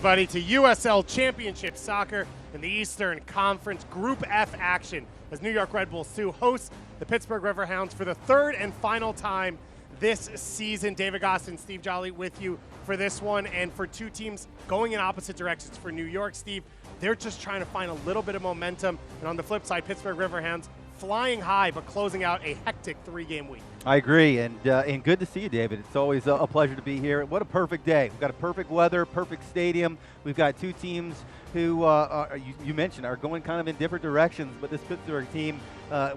Buddy, to USL Championship Soccer in the Eastern Conference Group F action as New York Red Bulls 2 hosts the Pittsburgh Riverhounds for the third and final time this season. David Goss and Steve Jolly with you for this one, and for two teams going in opposite directions. For New York, Steve, they're just trying to find a little bit of momentum, and on the flip side, Pittsburgh Riverhounds flying high but closing out a hectic three-game week. I agree, and good to see you, David. It's always a pleasure to be here. What a perfect day. We've got a perfect weather, perfect stadium. We've got two teams who, you mentioned, are going kind of in different directions, but this Pittsburgh team,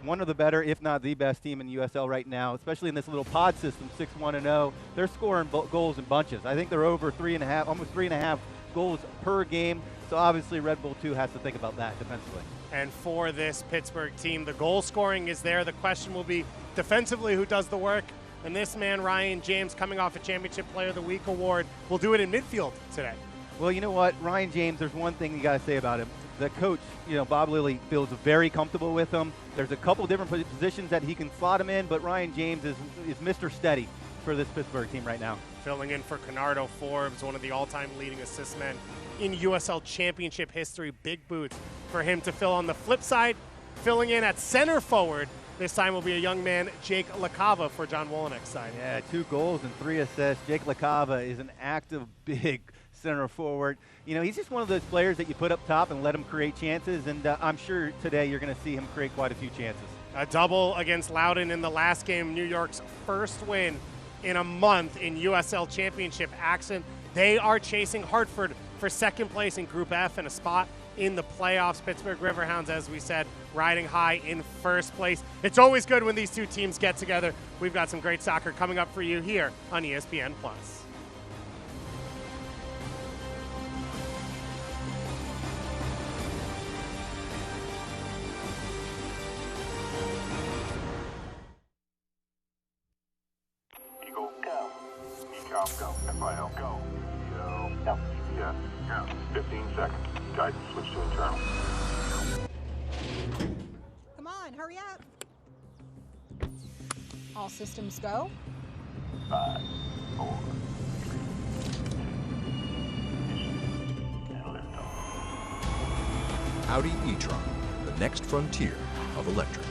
one of the better, if not the best team in USL right now, especially in this little pod system, 6-1-0. They're scoring goals in bunches. I think they're over 3.5, almost 3.5 goals per game, so obviously Red Bull 2 has to think about that defensively. And for this Pittsburgh team, the goal scoring is there. The question will be defensively who does the work. And this man, Ryan James, coming off a Championship Player of the Week award, will do it in midfield today. Well, you know what, Ryan James, there's one thing you got to say about him. The coach, Bob Lilly, feels very comfortable with him. There's a couple different positions that he can slot him in, but Ryan James is Mr. Steady for this Pittsburgh team right now. Filling in for Canardo Forbes, one of the all-time leading assist men in USL Championship history. Big boots for him to fill on the flip side. Filling in at center forward, this time will be a young man, Jake LaCava, for John Wolinek's side. Yeah, 2 goals and 3 assists. Jake LaCava is an active, big center forward. He's just one of those players that you put up top and let him create chances, and I'm sure today you're going to see him create quite a few chances. A double against Loudoun in the last game, New York's first win in a month in USL Championship action. They are chasing Hartford for second place in Group F and a spot in the playoffs. Pittsburgh Riverhounds, as we said, riding high in first place. It's always good when these two teams get together. We've got some great soccer coming up for you here on ESPN+. Go. FIL, go. Go. GPS, go. 15 seconds. Guidance, switch to internal. Come on, hurry up. All systems go. 5, 4, 3, 2, and lift off. Audi e-tron, the next frontier of electric.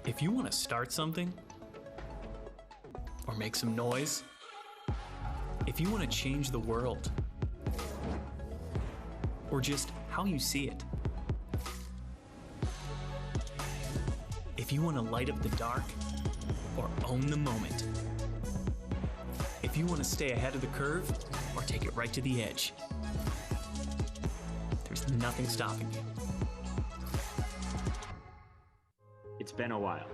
If you want to start something, or make some noise, if you want to change the world, or just how you see it, if you want to light up the dark, or own the moment, if you want to stay ahead of the curve, or take it right to the edge, there's nothing stopping you. It's been a while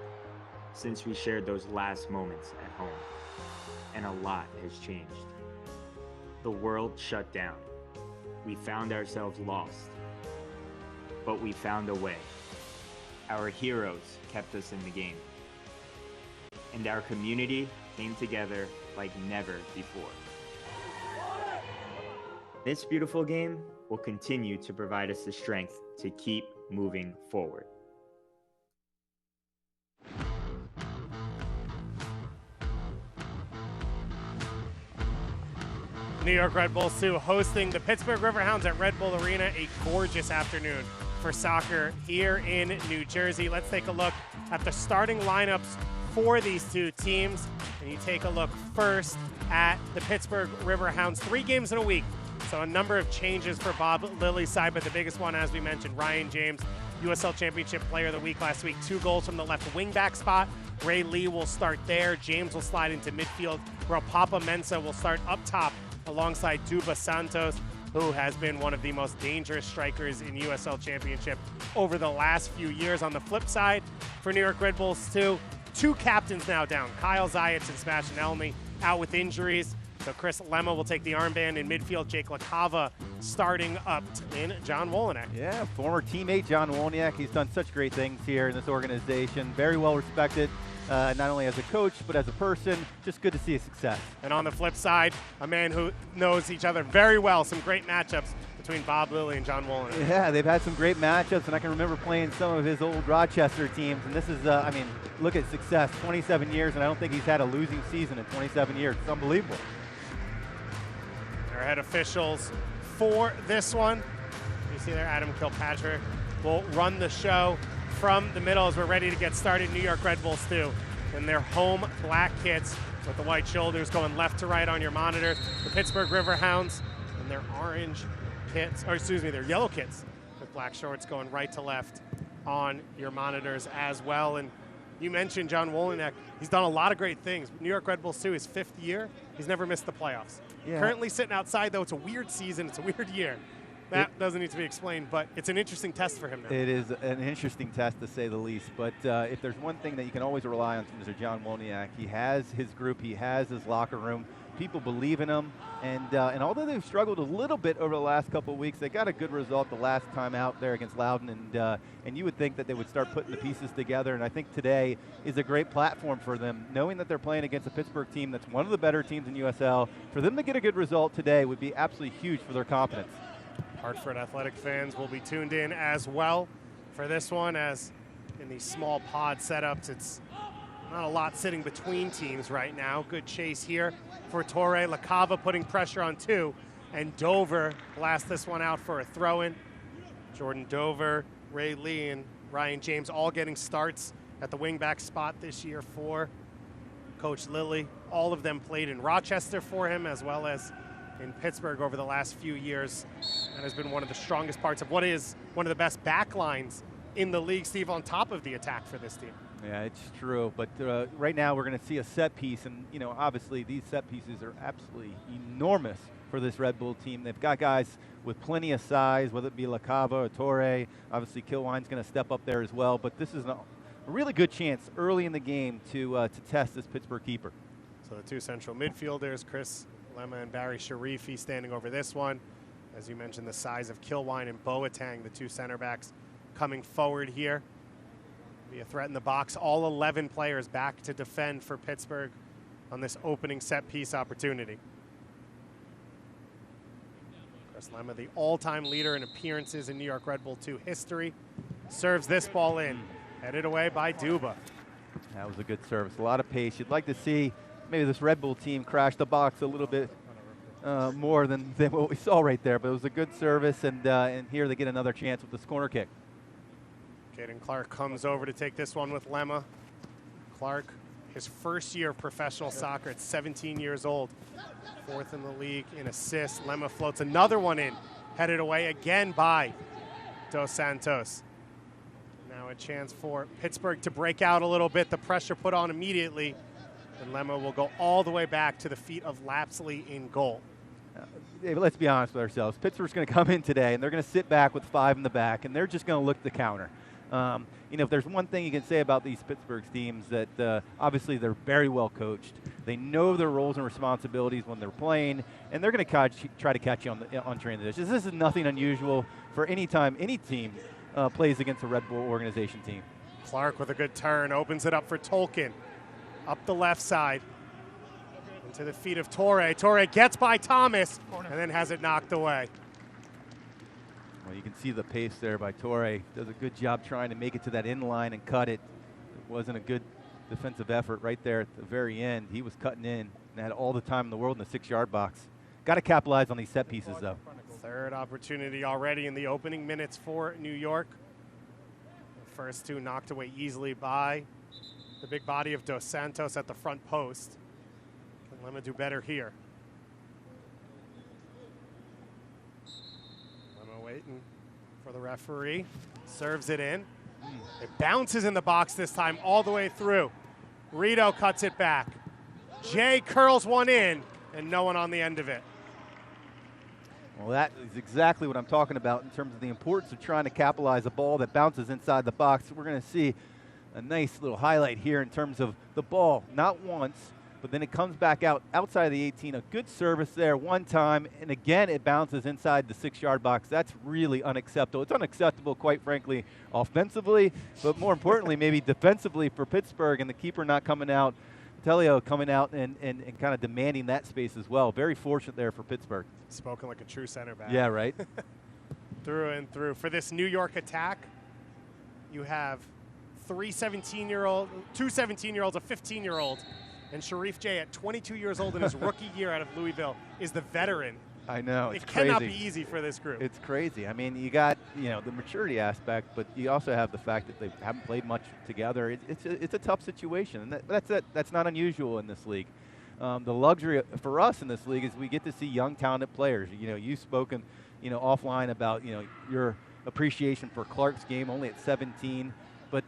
since we shared those last moments at home, and a lot has changed. The world shut down. We found ourselves lost, but we found a way. Our heroes kept us in the game, and our community came together like never before. This beautiful game will continue to provide us the strength to keep moving forward. New York Red Bulls 2 hosting the Pittsburgh Riverhounds at Red Bull Arena. A gorgeous afternoon for soccer here in New Jersey. Let's take a look at the starting lineups for these two teams. And you take a look first at the Pittsburgh Riverhounds. 3 games in a week, so a number of changes for Bob Lilly's side, but the biggest one, as we mentioned, Ryan James, USL Championship Player of the Week last week. 2 goals from the left wing-back spot. Ray Lee will start there. James will slide into midfield, while Papa Mensah will start up top alongside Duba Santos, who has been one of the most dangerous strikers in USL Championship over the last few years. On the flip side, for New York Red Bulls 2 captains now down. Kyle Zayats and Sebastian Elmy out with injuries. So Chris Lemma will take the armband in midfield. Jake LaCava starting up in John Wolyniec. Yeah, former teammate John Wolyniec. He's done such great things here in this organization. Very well respected, not only as a coach, but as a person. Just good to see his success. And on the flip side, a man who knows each other very well. Some great matchups between Bob Lilly and John Wolyniec. Yeah, they've had some great matchups, and I can remember playing some of his old Rochester teams. And this is, I mean, look at success. 27 years, and I don't think he's had a losing season in 27 years. It's unbelievable. Our head officials for this one. You see there, Adam Kilpatrick will run the show from the middle as we're ready to get started. New York Red Bulls too, in their home black kits with the white shoulders going left to right on your monitors. The Pittsburgh Riverhounds in their orange kits, or excuse me, their yellow kits with black shorts going right to left on your monitors as well. And you mentioned John Wolyniec. He's done a lot of great things. New York Red Bulls too, his 5th year. He's never missed the playoffs. Yeah. Currently sitting outside, though. It's a weird season. It's a weird year. That doesn't need to be explained, but it's an interesting test for him now. It is an interesting test, to say the least. But if there's one thing that you can always rely on from Mr. John Wolyniec, he has his group. He has his locker room. People believe in him. And although they've struggled a little bit over the last couple of weeks, they got a good result the last time out there against Loudoun. And you would think that they would start putting the pieces together. And I think today is a great platform for them, knowing that they're playing against a Pittsburgh team that's one of the better teams in USL. For them to get a good result today would be absolutely huge for their confidence. Hartford Athletic fans will be tuned in as well for this one, as in these small pod setups, it's not a lot sitting between teams right now. Good chase here for Torre. LaCava putting pressure on 2, and Dover blasts this one out for a throw-in. Jordan Dover, Ray Lee, and Ryan James all getting starts at the wingback spot this year for Coach Lilly. All of them played in Rochester for him, as well as in Pittsburgh over the last few years, and has been one of the strongest parts of what is one of the best back lines in the league, Steve, on top of the attack for this team. Yeah, it's true. But right now we're going to see a set piece, and obviously these set pieces are absolutely enormous for this Red Bull team. They've got guys with plenty of size, whether it be LaCava or Torre. Obviously Kilwine's going to step up there as well. But this is a really good chance early in the game to test this Pittsburgh keeper. So the 2 central midfielders, Chris Lemma and Barry Sharifi, standing over this one. As you mentioned, the size of Kilwine and Boateng, the 2 center backs coming forward here. Be a threat in the box. All 11 players back to defend for Pittsburgh on this opening set piece opportunity. Chris Lemma, the all-time leader in appearances in New York Red Bull 2 history, serves this ball in, headed away by Duba. That was a good service. A lot of pace. You'd like to see maybe this Red Bull team crash the box a little bit more than what we saw right there, but it was a good service, and here they get another chance with this corner kick. Caden Clark comes over to take this one with Lemma. Clark, his first year of professional soccer at 17 years old, 4th in the league in assists. Lemma floats another one in, headed away again by Dos Santos. Now a chance for Pittsburgh to break out a little bit, the pressure put on immediately, and Lemma will go all the way back to the feet of Lapsley in goal. David, let's be honest with ourselves. Pittsburgh's going to come in today, and they're going to sit back with 5 in the back, and they're just going to look to counter. If there's one thing you can say about these Pittsburgh teams, that obviously they're very well coached. They know their roles and responsibilities when they're playing, and they're going to try to catch you on transitions. This is nothing unusual for any time any team plays against a Red Bull organization team. Clark with a good turn, opens it up for Tolkien. Up the left side, into the feet of Torre. Torre gets by Thomas, and then has it knocked away. Well, you can see the pace there by Torre. Does a good job trying to make it to that in line and cut it. It wasn't a good defensive effort right there at the very end. He was cutting in and had all the time in the world in the 6-yard box. Got to capitalize on these set pieces, though. 3rd opportunity already in the opening minutes for New York. The first 2 knocked away easily by the big body of Dos Santos at the front post. Can Lemma do better here? Lemma waiting for the referee. Serves it in. It bounces in the box this time all the way through. Rito cuts it back. Jay curls one in, and no one on the end of it. Well, that is exactly what I'm talking about in terms of the importance of trying to capitalize a ball that bounces inside the box. We're going to see a nice little highlight here in terms of the ball, not once, but then it comes back outside of the 18. A good service there one time, and again it bounces inside the 6-yard box. That's really unacceptable. It's unacceptable, quite frankly, offensively, but more importantly, maybe defensively for Pittsburgh, and the keeper not coming out. Telio coming out and kind of demanding that space as well. Very fortunate there for Pittsburgh. Spoken like a true center back. Yeah, right. Through and through. For this New York attack, you have two 17-year-olds, a 15-year-old, and Sharif J at 22 years old in his rookie year out of Louisville is the veteran. I know. It cannot be easy for this group. It's crazy. I mean, you got the maturity aspect, but you also have the fact that they haven't played much together. It's a tough situation, and that's not unusual in this league. The luxury for us in this league is we get to see young, talented players. You've spoken, offline about your appreciation for Clark's game, only at 17. But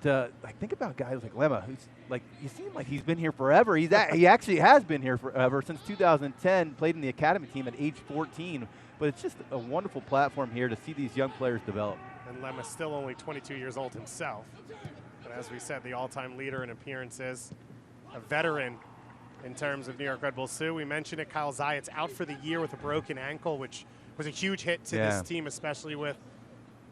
think about guys like Lemma, who's you seem like he's been here forever. He actually has been here forever since 2010. Played in the academy team at age 14. But it's just a wonderful platform here to see these young players develop. And Lemma's still only 22 years old himself. But as we said, the all-time leader in appearances, a veteran in terms of New York Red Bulls too. We mentioned it, Kyle Zayat's out for the year with a broken ankle, which was a huge hit to this team, especially with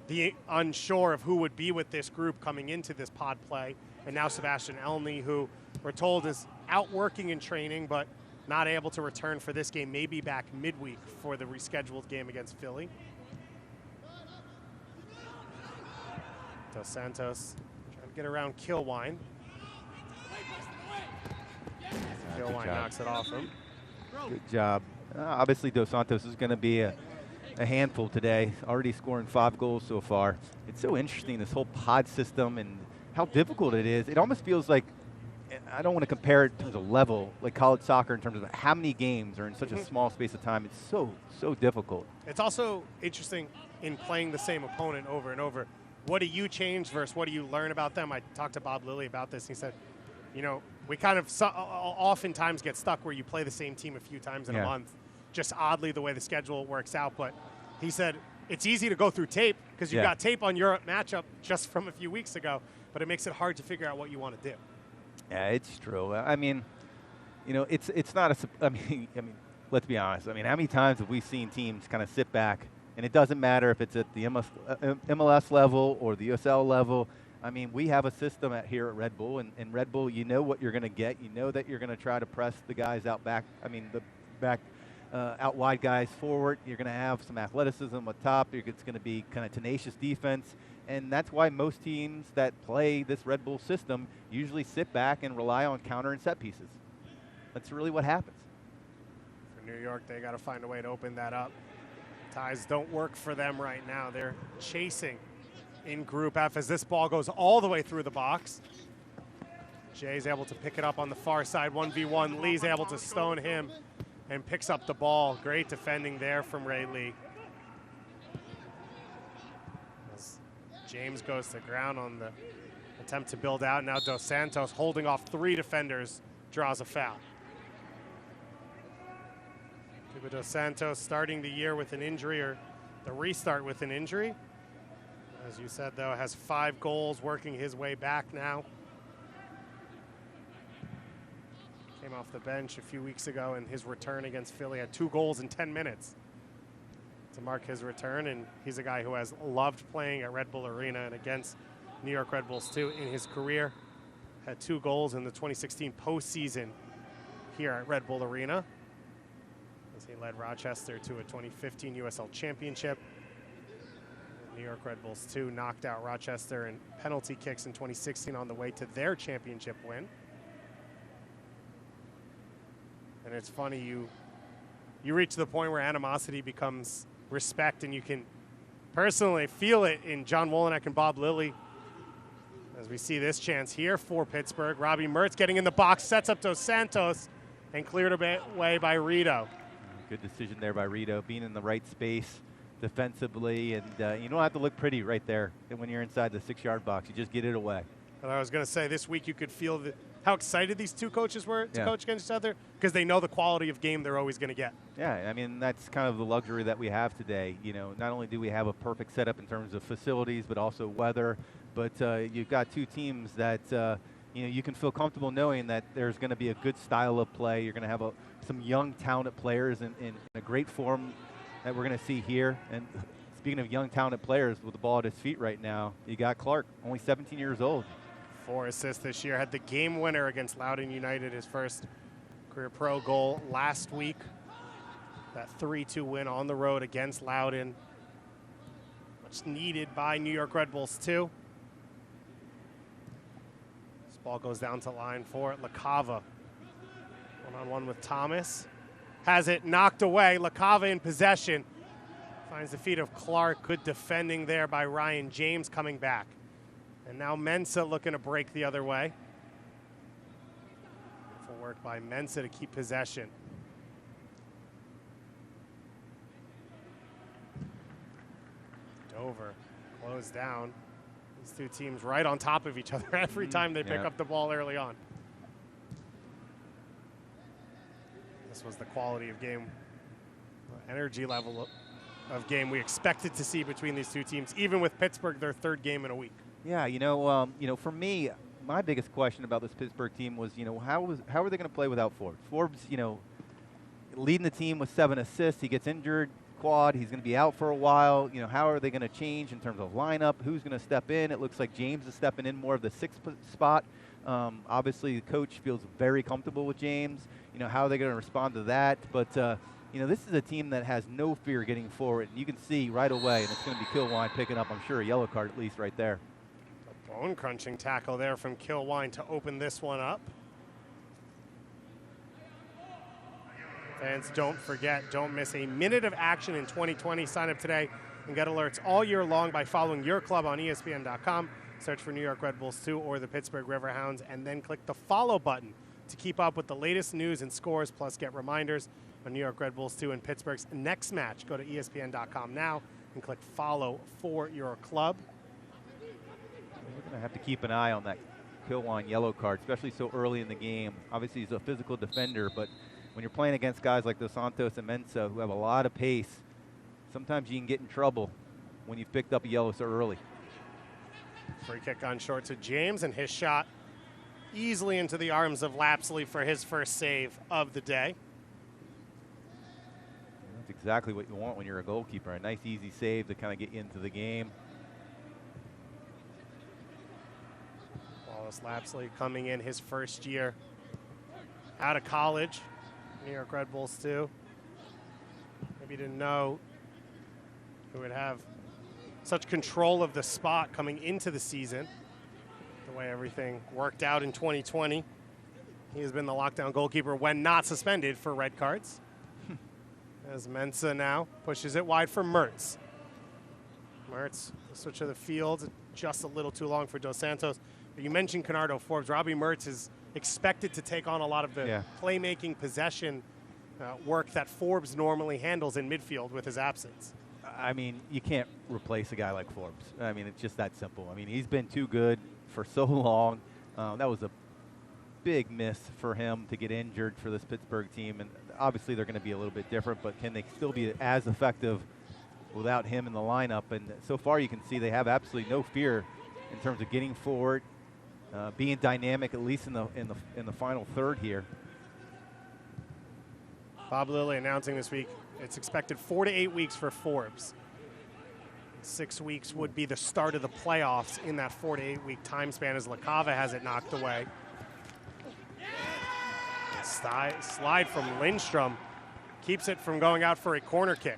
the unsure of who would be with this group coming into this pod play. And now Sebastian Elney, who we're told is out working in training, but not able to return for this game, may be back midweek for the rescheduled game against Philly. Dos Santos trying to get around Kilwine. Kilwine knocks it off him. Good job. Obviously, Dos Santos is going to be a handful today, already scoring 5 goals so far. It's so interesting, this whole pod system and how difficult it is. It almost feels like, I don't want to compare it in terms of level, like college soccer in terms of how many games are in such a small space of time. It's so difficult. It's also interesting in playing the same opponent over and over. What do you change versus what do you learn about them? I talked to Bob Lilly about this. He said, we kind of oftentimes get stuck where you play the same team a few times in a month. Just oddly the way the schedule works out. But he said it's easy to go through tape because you've got tape on your matchup just from a few weeks ago, but it makes it hard to figure out what you want to do. Yeah, it's true. I mean, it's not I mean, let's be honest. I mean, how many times have we seen teams kind of sit back, and it doesn't matter if it's at the MLS level or the USL level. I mean, we have a system here at Red Bull, and Red Bull, you know what you're going to get. You know that you're going to try to press the guys out back. I mean, the back out wide guys forward. You're going to have some athleticism up top. It's going to be kind of tenacious defense. And that's why most teams that play this Red Bull system usually sit back and rely on counter and set pieces. That's really what happens. For New York, they got to find a way to open that up. Ties don't work for them right now. They're chasing in Group F as this ball goes all the way through the box. Jay's able to pick it up on the far side, 1v1. Lee's able to stone him and picks up the ball. Great defending there from Ray Lee. As James goes to ground on the attempt to build out. Now Dos Santos holding off 3 defenders, draws a foul. Dos Santos starting the year with an injury, or the restart with an injury. As you said, though, has 5 goals, working his way back now. Came off the bench a few weeks ago in his return against Philly, had 2 goals in 10 minutes to mark his return, and he's a guy who has loved playing at Red Bull Arena and against New York Red Bulls too in his career. Had 2 goals in the 2016 postseason here at Red Bull Arena, as he led Rochester to a 2015 USL Championship. New York Red Bulls too knocked out Rochester in penalty kicks in 2016 on the way to their championship win. And it's funny, you reach the point where animosity becomes respect, and you can personally feel it in John Wolyniec and Bob Lilly. As we see this chance here for Pittsburgh, Robbie Mertz getting in the box, sets up Dos Santos, and cleared away by Rito. Good decision there by Rito, being in the right space defensively, and you don't have to look pretty right there when you're inside the 6-yard box. You just get it away. And I was going to say, this week you could feel how excited these 2 coaches were to coach against each other, because they know the quality of game they're always going to get. Yeah, I mean, that's kind of the luxury that we have today. Not only do we have a perfect setup in terms of facilities, but also weather, but you've got 2 teams that you can feel comfortable knowing that there's going to be a good style of play. You're going to have some young, talented players in a great form that we're going to see here. And speaking of young, talented players with the ball at his feet right now, you got Clark, only 17 years old. 4 assists this year. Had the game winner against Loudoun United, his first career pro goal last week. That 3-2 win on the road against Loudoun. Much needed by New York Red Bulls too. This ball goes down to line 4. LaCava one-on-one with Thomas. Has it knocked away. LaCava in possession. Finds the feet of Clark. Good defending there by Ryan James coming back. And now Mensa looking to break the other way. Full work by Mensa to keep possession. Dover closed down. These two teams right on top of each other every time they pick up the ball early on. This was the quality of game, energy level of game we expected to see between these two teams, even with Pittsburgh, their 3rd game in a week. Yeah, for me, my biggest question about this Pittsburgh team was, how are they going to play without Forbes? Forbes, leading the team with 7 assists. He gets injured, quad. He's going to be out for a while. How are they going to change in terms of lineup? Who's going to step in? It looks like James is stepping in more of the 6th spot. Obviously, the coach feels very comfortable with James. How are they going to respond to that? But this is a team that has no fear getting forward. And you can see right away, and it's going to be Kilwine picking up, I'm sure, a yellow card at least right there. Bone-crunching tackle there from Kilwine to open this one up. Fans, don't forget, don't miss a minute of action in 2020. Sign up today and get alerts all year long by following your club on ESPN.com. Search for New York Red Bulls 2 or the Pittsburgh Riverhounds, and then click the follow button to keep up with the latest news and scores, plus get reminders on New York Red Bulls 2 and Pittsburgh's next match. Go to ESPN.com now and click follow for your club. We're going to have to keep an eye on that Kilwine yellow card, especially so early in the game. Obviously, he's a physical defender, but when you're playing against guys like Dos Santos and Mensa who have a lot of pace, sometimes you can get in trouble when you've picked up a yellow so early. Free kick on short to James, and his shot easily into the arms of Lapsley for his first save of the day. That's exactly what you want when you're a goalkeeper. A nice, easy save to kind of get you into the game. Wallace Lapsley coming in his first year out of college. New York Red Bulls too. Maybe didn't know who would have such control of the spot coming into the season. The way everything worked out in 2020. He has been the lockdown goalkeeper when not suspended for red cards. As Mensa now pushes it wide for Mertz. Mertz, the switch of the field, just a little too long for Dos Santos. But you mentioned Canardo Forbes. Robbie Mertz is expected to take on a lot of the playmaking possession work that Forbes normally handles in midfield with his absence. I mean, you can't replace a guy like Forbes. I mean, it's just that simple. I mean, he's been too good for so long. That was a big miss for him to get injured for this Pittsburgh team. And obviously they're going to be a little bit different, but can they still be as effective without him in the lineup? And so far you can see they have absolutely no fear in terms of getting forward, being dynamic, at least in the final third here. Bob Lilly announcing this week it's expected 4 to 8 weeks for Forbes. 6 weeks would be the start of the playoffs in that 4 to 8 week time span as LaCava has it knocked away. Slide from Lindstrom keeps it from going out for a corner kick.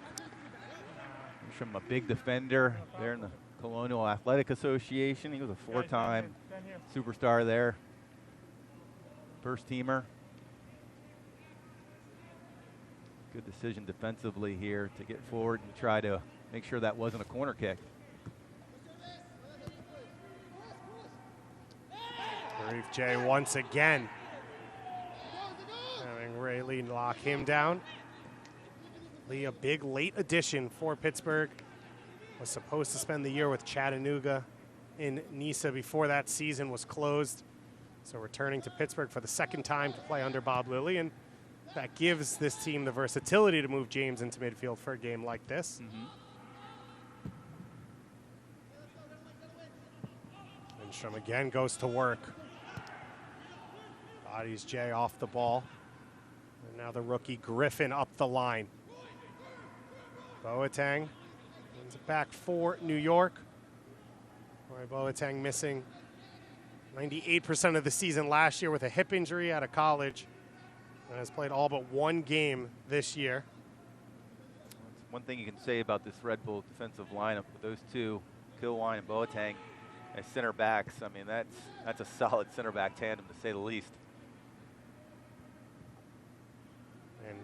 Lindstrom, a big defender there in the Colonial Athletic Association. He was a 4-time superstar there. First teamer. Good decision defensively here to get forward and try to make sure that wasn't a corner kick. Reef J once again having Ray Lee lock him down. Lee, a big late addition for Pittsburgh. Was supposed to spend the year with Chattanooga in Nisa before that season was closed. So returning to Pittsburgh for the second time to play under Bob Lilly, and that gives this team the versatility to move James into midfield for a game like this. Lindstrom again goes to work. Bodies Jay off the ball. And now the rookie Griffin up the line. Boateng wins it back for New York. Roy Boateng missing 98% of the season last year with a hip injury out of college, and has played all but one game this year. One thing you can say about this Red Bull defensive lineup with those two, Kilwine and Boateng, as center backs, I mean, that's a solid center back tandem to say the least. And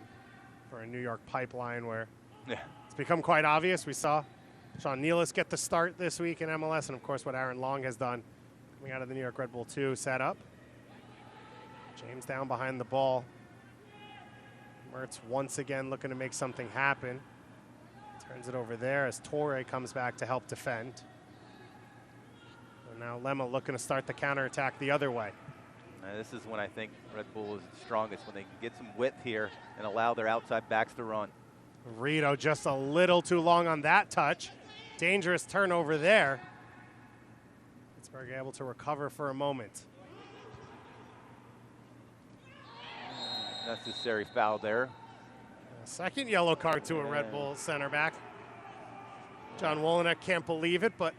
for a New York pipeline where Yeah. it's become quite obvious, we saw Sean Nealis get the start this week in MLS, and of course what Aaron Long has done coming out of the New York Red Bull 2 setup. James down behind the ball. Mertz once again looking to make something happen. Turns it over there as Torre comes back to help defend. And now Lemma looking to start the counterattack the other way. This is when I think Red Bull is strongest, when they can get some width here and allow their outside backs to run. Rito just a little too long on that touch. Dangerous turnover there. Pittsburgh able to recover for a moment. Necessary foul there. Second yellow card to a Red Bull center back. John Wolyniec can't believe it, but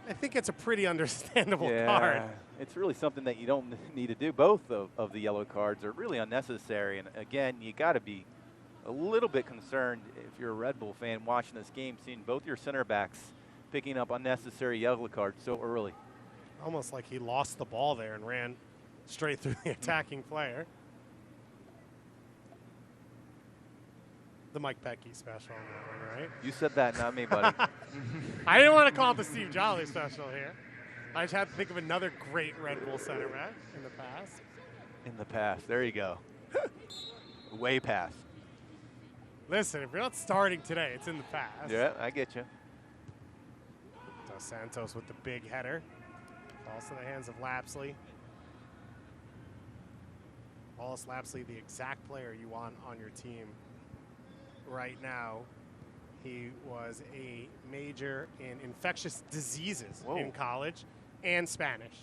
I think it's a pretty understandable card. It's really something that you don't need to do. Both of the yellow cards are really unnecessary. And again, you got to be a little bit concerned if you're a Red Bull fan watching this game, seeing both your center backs picking up unnecessary yellow cards so early. Almost like he lost the ball there and ran straight through the attacking player. The Mike Pecky special on that one, right? You said that, not me, buddy. I didn't want to call it the Steve Jolly special here. I just had to think of another great Red Bull center back in the past. In the past, there you go. Way past. Listen, if you're not starting today, it's in the past. Yeah, I get you. Dos Santos with the big header. Falls to the hands of Lapsley. Wallace Lapsley, the exact player you want on your team right now. He was a major in infectious diseases in college and Spanish.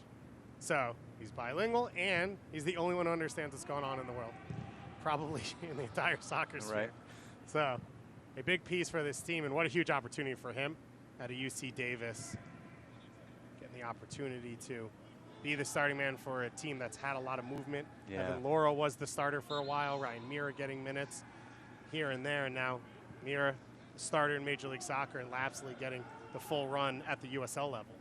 So he's bilingual, and he's the only one who understands what's going on in the world, probably in the entire soccer sphere. Right. So a big piece for this team, and what a huge opportunity for him at a UC Davis, getting the opportunity to be the starting man for a team that's had a lot of movement. Yeah. Evan Laura was the starter for a while. Ryan Mira getting minutes here and there, and now Mira starter in Major League Soccer, and Lapsley getting the full run at the USL level.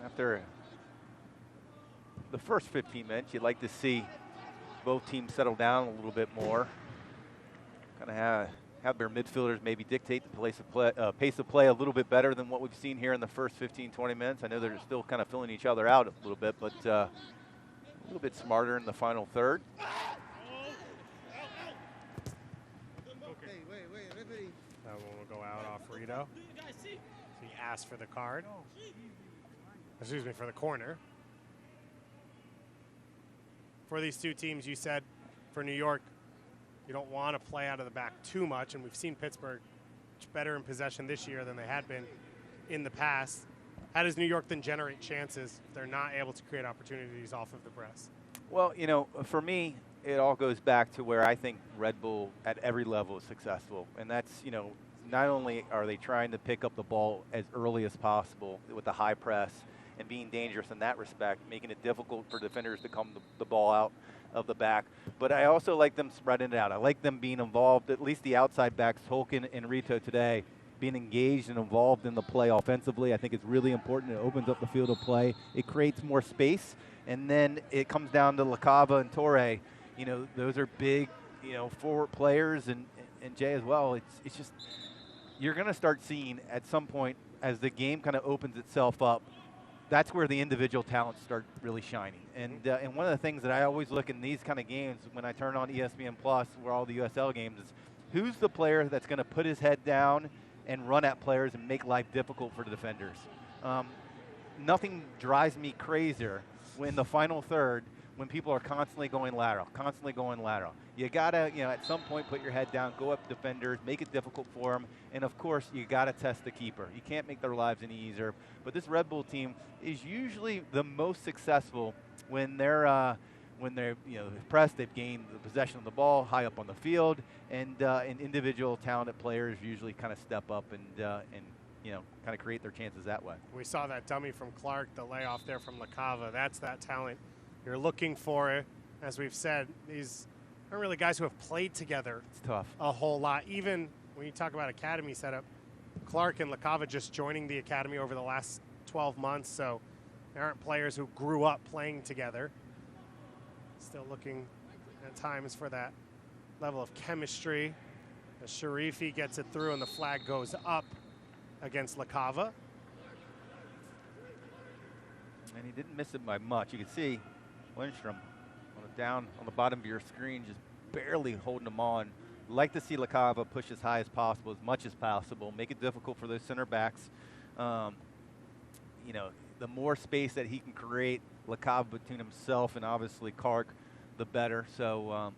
After The first 15 minutes, you'd like to see both teams settle down a little bit more. Kind of have their midfielders maybe dictate the pace of play a little bit better than what we've seen here in the first 15, 20 minutes. I know they're still kind of filling each other out a little bit, but a little bit smarter in the final third. That one will go out off Rito. He asked for the card. Excuse me, for the corner. For these two teams, you said for New York, you don't want to play out of the back too much, and we've seen Pittsburgh much better in possession this year than they had been in the past. How does New York then generate chances if they're not able to create opportunities off of the press? Well, you know, for me, it all goes back to where I think Red Bull at every level is successful, and that's, you know, not only are they trying to pick up the ball as early as possible with the high press and being dangerous in that respect, making it difficult for defenders to come the ball out of the back, but I also like them spreading it out. I like them being involved, at least the outside backs, Tolkien and Rito today, being engaged and involved in the play offensively. I think it's really important. It opens up the field of play. It creates more space, and then it comes down to LaCava and Torre. You know, those are big, you know, forward players, and Jay as well. It's just, you're going to start seeing at some point as the game kind of opens itself up, that's where the individual talents start really shining. And one of the things that I always look in these kind of games when I turn on ESPN Plus, where all the USL games, is who's the player that's going to put his head down and run at players and make life difficult for the defenders. Nothing drives me crazier when the final third, when people are constantly going lateral, You gotta, at some point put your head down, go up defenders, make it difficult for them, and of course you gotta test the keeper. You can't make their lives any easier. But this Red Bull team is usually the most successful when they're pressed. They've gained the possession of the ball high up on the field, and individual talented players usually kind of step up and kind of create their chances that way. We saw that dummy from Clark, the layoff there from LaCava. That's that talent you're looking for. As we've said, these aren't really guys who have played together. It's tough. A whole lot. Even when you talk about academy setup, Clark and LaCava just joining the academy over the last 12 months, so they aren't players who grew up playing together. Still looking at times for that level of chemistry. As Sharifi gets it through and the flag goes up against LaCava. And he didn't miss it by much. You can see Lindstrom down on the bottom of your screen, just barely holding them on. Like to see LaCava push as high as possible, as much as possible, make it difficult for those center backs. The more space that he can create, LaCava between himself and obviously Clark, the better. So,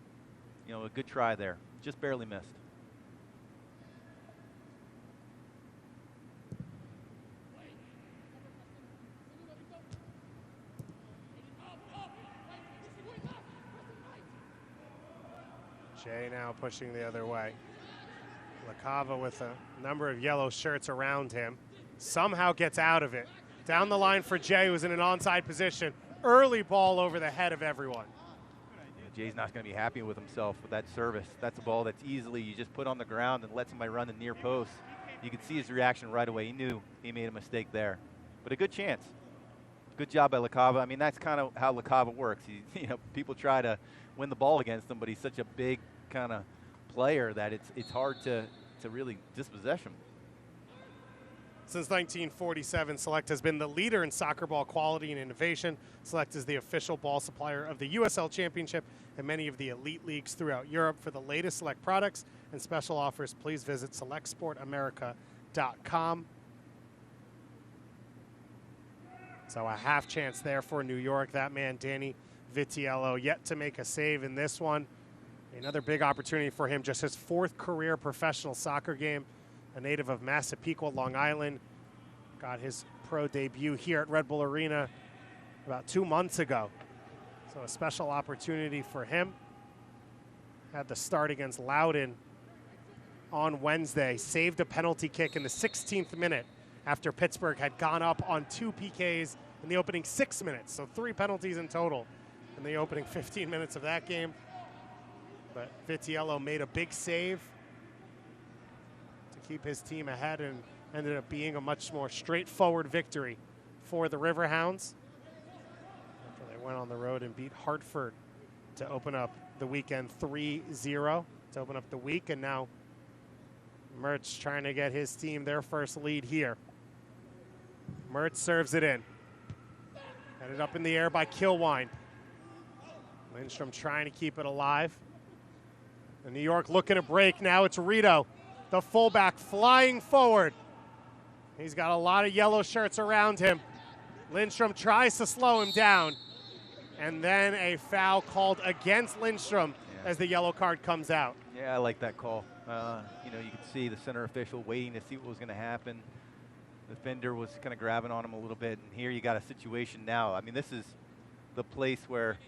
a good try there. Just barely missed. Jay now pushing the other way. LaCava with a number of yellow shirts around him. Somehow gets out of it. Down the line for Jay, who's in an onside position. Early ball over the head of everyone. Jay's not going to be happy with himself with that service. That's a ball that's easily, you just put on the ground and let somebody run the near post. You could see his reaction right away. He knew he made a mistake there. But a good chance. Good job by LaCava. I mean, that's kind of how LaCava works. People try to win the ball against him, but he's such a big kind of player that it's hard to really dispossess him. Since 1947, Select has been the leader in soccer ball quality and innovation. Select is the official ball supplier of the USL Championship and many of the elite leagues throughout Europe. For the latest Select products and special offers, please visit selectsportamerica.com. So a half chance there for New York. That man, Danny Vitiello, yet to make a save in this one. Another big opportunity for him, just his fourth career professional soccer game. A native of Massapequa, Long Island. Got his pro debut here at Red Bull Arena about 2 months ago. So a special opportunity for him. Had the start against Loudoun on Wednesday. Saved a penalty kick in the 16th minute after Pittsburgh had gone up on 2 PKs in the opening 6 minutes. So 3 penalties in total in the opening 15 minutes of that game. But Vitiello made a big save to keep his team ahead and ended up being a much more straightforward victory for the Riverhounds after they went on the road and beat Hartford to open up the weekend 3-0 to open up the week. And now Mertz trying to get his team their first lead here. Mertz serves it in. Headed up in the air by Kilwine. Lindstrom trying to keep it alive. And New York looking to break now. It's Rito, the fullback, flying forward. He's got a lot of yellow shirts around him. Lindstrom tries to slow him down. And then a foul called against Lindstrom as the yellow card comes out. Yeah, I like that call. You could see the center official waiting to see what was going to happen. The defender was kind of grabbing on him a little bit. And here you got a situation now. I mean, this is the place where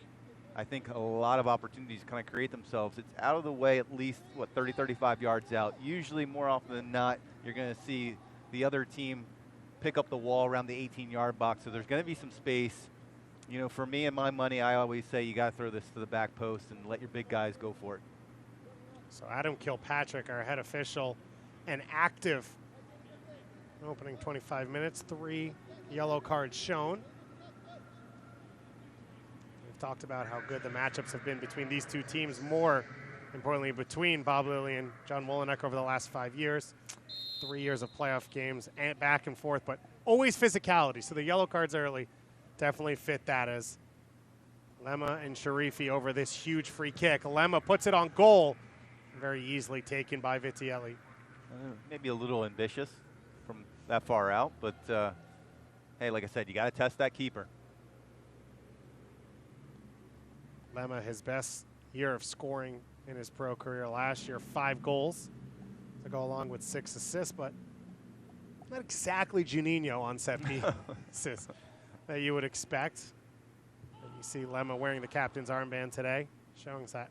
I think a lot of opportunities kind of create themselves. It's out of the way at least, 30, 35 yards out. Usually, more often than not, you're going to see the other team pick up the wall around the 18-yard box. So there's going to be some space. For me and my money, I always say you got to throw this to the back post and let your big guys go for it. So Adam Kilpatrick, our head official, and active opening 25 minutes, 3 yellow cards shown. We've talked about how good the matchups have been between these two teams, more importantly between Bob Lilly and John Wolenek over the last 5 years. 3 years of playoff games and back and forth, but always physicality. So the yellow cards early definitely fit that, as Lemma and Sharifi over this huge free kick. Lemma puts it on goal, very easily taken by Vitiello. Maybe a little ambitious from that far out, but hey, like I said, you got to test that keeper. Lemma, his best year of scoring in his pro career last year, 5 goals to go along with 6 assists, but not exactly Juninho on set pieces that you would expect. And you see Lemma wearing the captain's armband today, showing that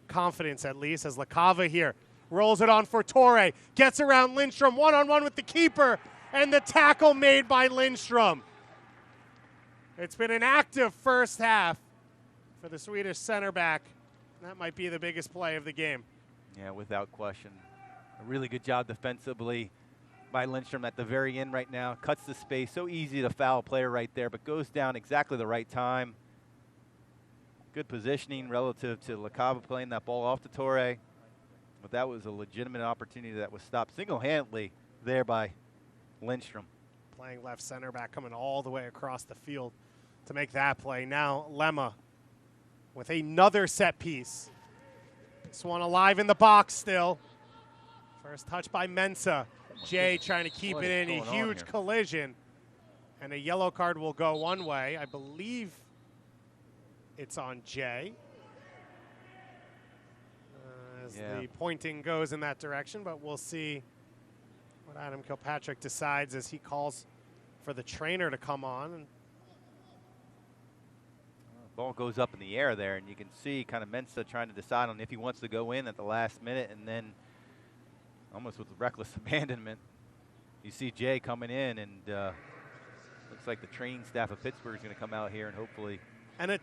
confidence at least, as LaCava here rolls it on for Torre, gets around Lindstrom, one-on-one with the keeper, and the tackle made by Lindstrom. It's been an active first half for the Swedish center back. That might be the biggest play of the game. Yeah, without question. A really good job defensively by Lindstrom at the very end right now. Cuts the space, so easy to foul a player right there, but goes down exactly the right time. Good positioning relative to LaCava playing that ball off to Torre. But that was a legitimate opportunity that was stopped single-handedly there by Lindstrom. Playing left center back, coming all the way across the field to make that play. Now Lemma with another set piece. This one alive in the box still. First touch by Mensah. Jay trying to keep it in. A huge collision. And a yellow card will go one way. I believe it's on Jay. As the pointing goes in that direction, but we'll see what Adam Kilpatrick decides as he calls for the trainer to come on. And ball goes up in the air there, and you can see kind of Mensah trying to decide on if he wants to go in at the last minute, and then almost with reckless abandonment, you see Jay coming in, and looks like the training staff of Pittsburgh is going to come out here and hopefully. And a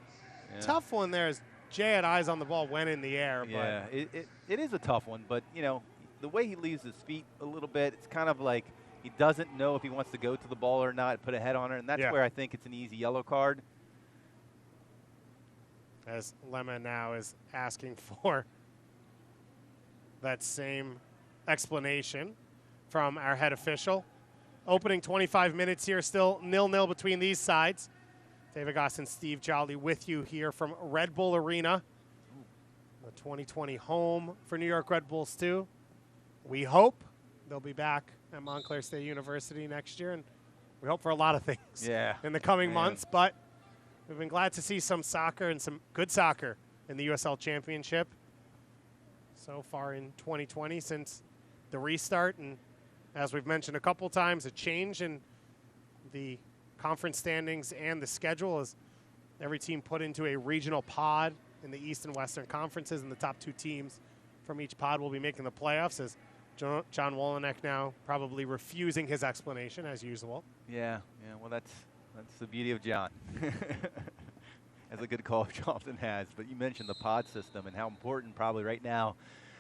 tough one there is Jay had eyes on the ball, went in the air. Yeah, it is a tough one, but, you know, the way he leaves his feet a little bit, it's kind of like he doesn't know if he wants to go to the ball or not, put a head on it, and that's where I think it's an easy yellow card. As Lemma now is asking for that same explanation from our head official. Opening 25 minutes here, still 0-0 between these sides. David Goss and Steve Jolly with you here from Red Bull Arena. The 2020 home for New York Red Bulls too. We hope they'll be back at Montclair State University next year, and we hope for a lot of things in the coming months, but we've been glad to see some soccer and some good soccer in the USL Championship so far in 2020 since the restart. And as we've mentioned a couple times, a change in the conference standings and the schedule as every team put into a regional pod in the East and Western conferences, and the top 2 teams from each pod will be making the playoffs, as John Wolenek now probably refusing his explanation as usual. Yeah, well, that's the beauty of John. As a good coach often has. But you mentioned the pod system and how important probably right now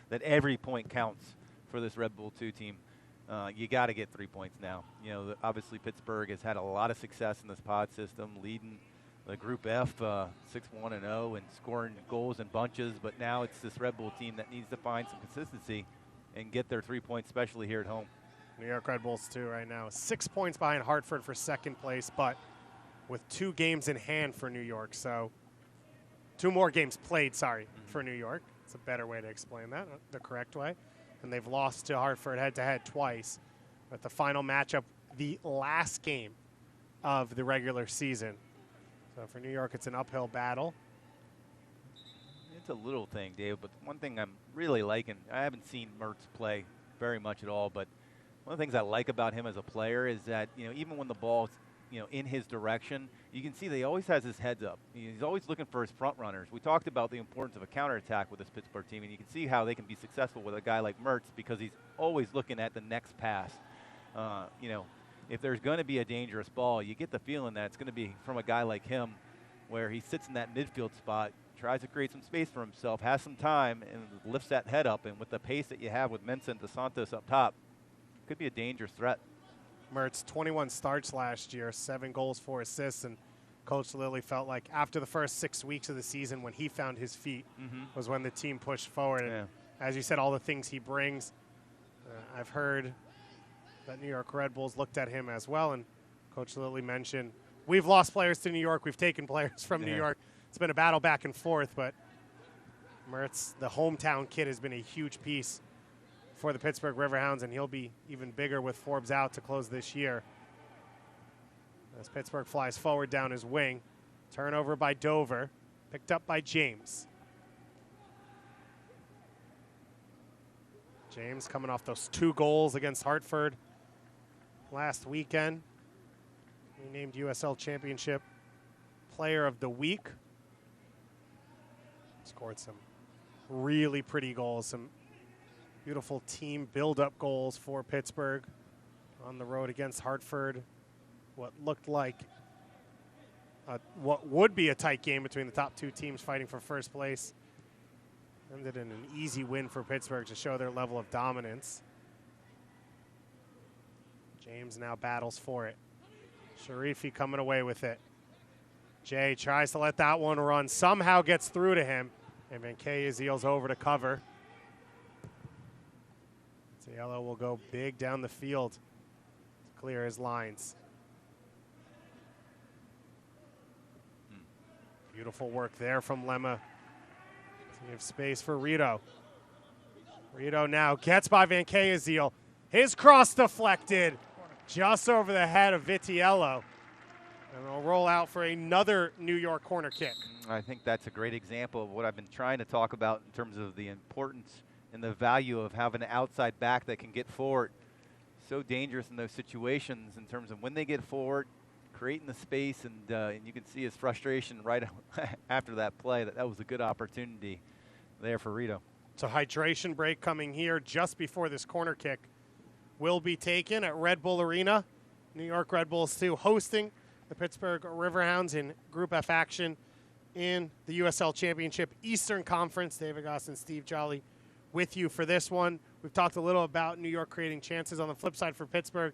that every point counts for this Red Bull 2 team. You got to get 3 points now. You know, obviously Pittsburgh has had a lot of success in this pod system, leading the Group F 6-1-0 and scoring goals in bunches. But now it's this Red Bull team that needs to find some consistency and get their 3 points, especially here at home. New York Red Bulls 2 right now, 6 points behind Hartford for second place, but with 2 games in hand for New York. So 2 more games played, for New York. It's a better way to explain that, the correct way. And they've lost to Hartford head-to-head twice. But the final matchup, the last game of the regular season. So for New York, it's an uphill battle. It's a little thing, Dave, but one thing I'm really liking, I haven't seen Mertz play very much at all, but one of the things I like about him as a player is that, you know, even when the ball's, you know, in his direction, you can see that he always has his heads up. He's always looking for his front runners. We talked about the importance of a counterattack with this Pittsburgh team, and you can see how they can be successful with a guy like Mertz because he's always looking at the next pass. You know, if there's going to be a dangerous ball, you get the feeling that it's going to be from a guy like him where he sits in that midfield spot, tries to create some space for himself, has some time, and lifts that head up. And with the pace that you have with Mensah and DeSantos up top, could be a dangerous threat. Mertz, 21 starts last year, 7 goals, 4 assists, and Coach Lilly felt like after the first 6 weeks of the season when he found his feet was when the team pushed forward. And as you said, all the things he brings, I've heard that New York Red Bulls looked at him as well, and Coach Lilly mentioned, we've lost players to New York, we've taken players from New York. It's been a battle back and forth, but Mertz, the hometown kid, has been a huge piece for the Pittsburgh Riverhounds, and he'll be even bigger with Forbes out to close this year. As Pittsburgh flies forward down his wing. Turnover by Dover. Picked up by James. James coming off those 2 goals against Hartford last weekend. He named USL Championship Player of the Week. Scored some really pretty goals, some beautiful team build-up goals for Pittsburgh on the road against Hartford. What looked like what would be a tight game between the top 2 teams fighting for first place ended in an easy win for Pittsburgh to show their level of dominance. James now battles for it. Sharifi coming away with it. Jay tries to let that one run, somehow gets through to him, and Van Keyeziel's over to cover. Cielo will go big down the field to clear his lines. Beautiful work there from Lemma. You have space for Rito. Rito now gets by Van Keyeziel. His cross deflected just over the head of Vitiello. And they'll roll out for another New York corner kick. I think that's a great example of what I've been trying to talk about in terms of the importance and the value of having an outside back that can get forward. So dangerous in those situations in terms of when they get forward, creating the space, and you can see his frustration right after that play. That was a good opportunity there for Rito. So hydration break coming here just before this corner kick will be taken at Red Bull Arena. New York Red Bulls 2 hosting the Pittsburgh Riverhounds in Group F action in the USL Championship Eastern Conference. David Goss and Steve Jolly with you for this one. We've talked a little about New York creating chances. On the flip side for Pittsburgh,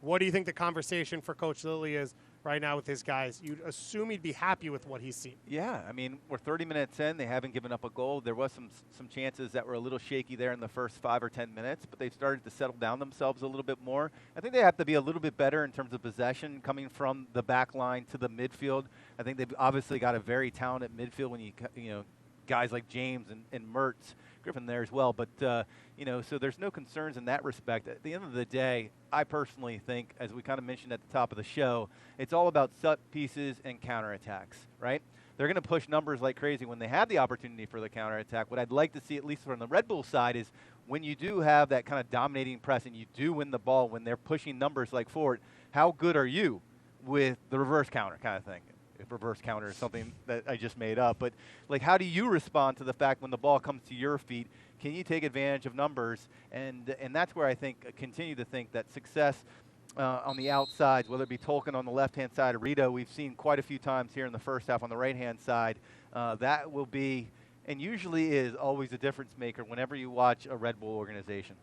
what do you think the conversation for Coach Lilly is right now with his guys? You'd assume he'd be happy with what he's seen. Yeah, I mean, we're 30 minutes in. They haven't given up a goal. There was some chances that were a little shaky there in the first 5 or 10 minutes, but they've started to settle down themselves a little bit more. I think they have to be a little bit better in terms of possession coming from the back line to the midfield. I think they've obviously got a very talented midfield when you know, guys like James and Mertz, Griffin there as well. But, so there's no concerns in that respect. At the end of the day, I personally think, as we kind of mentioned at the top of the show, it's all about set pieces and counterattacks, right? They're going to push numbers like crazy when they have the opportunity for the counterattack. What I'd like to see, at least from the Red Bull side, is when you do have that kind of dominating press and you do win the ball, when they're pushing numbers like forward, how good are you with the reverse counter kind of thing? If reverse counter is something that I just made up. But, like, how do you respond to the fact when the ball comes to your feet? Can you take advantage of numbers? And that's where I think, continue to think that success on the outsides, whether it be Tolkien on the left-hand side or Rito, we've seen quite a few times here in the first half on the right-hand side. That will be, and usually is, always a difference maker whenever you watch a Red Bull organization.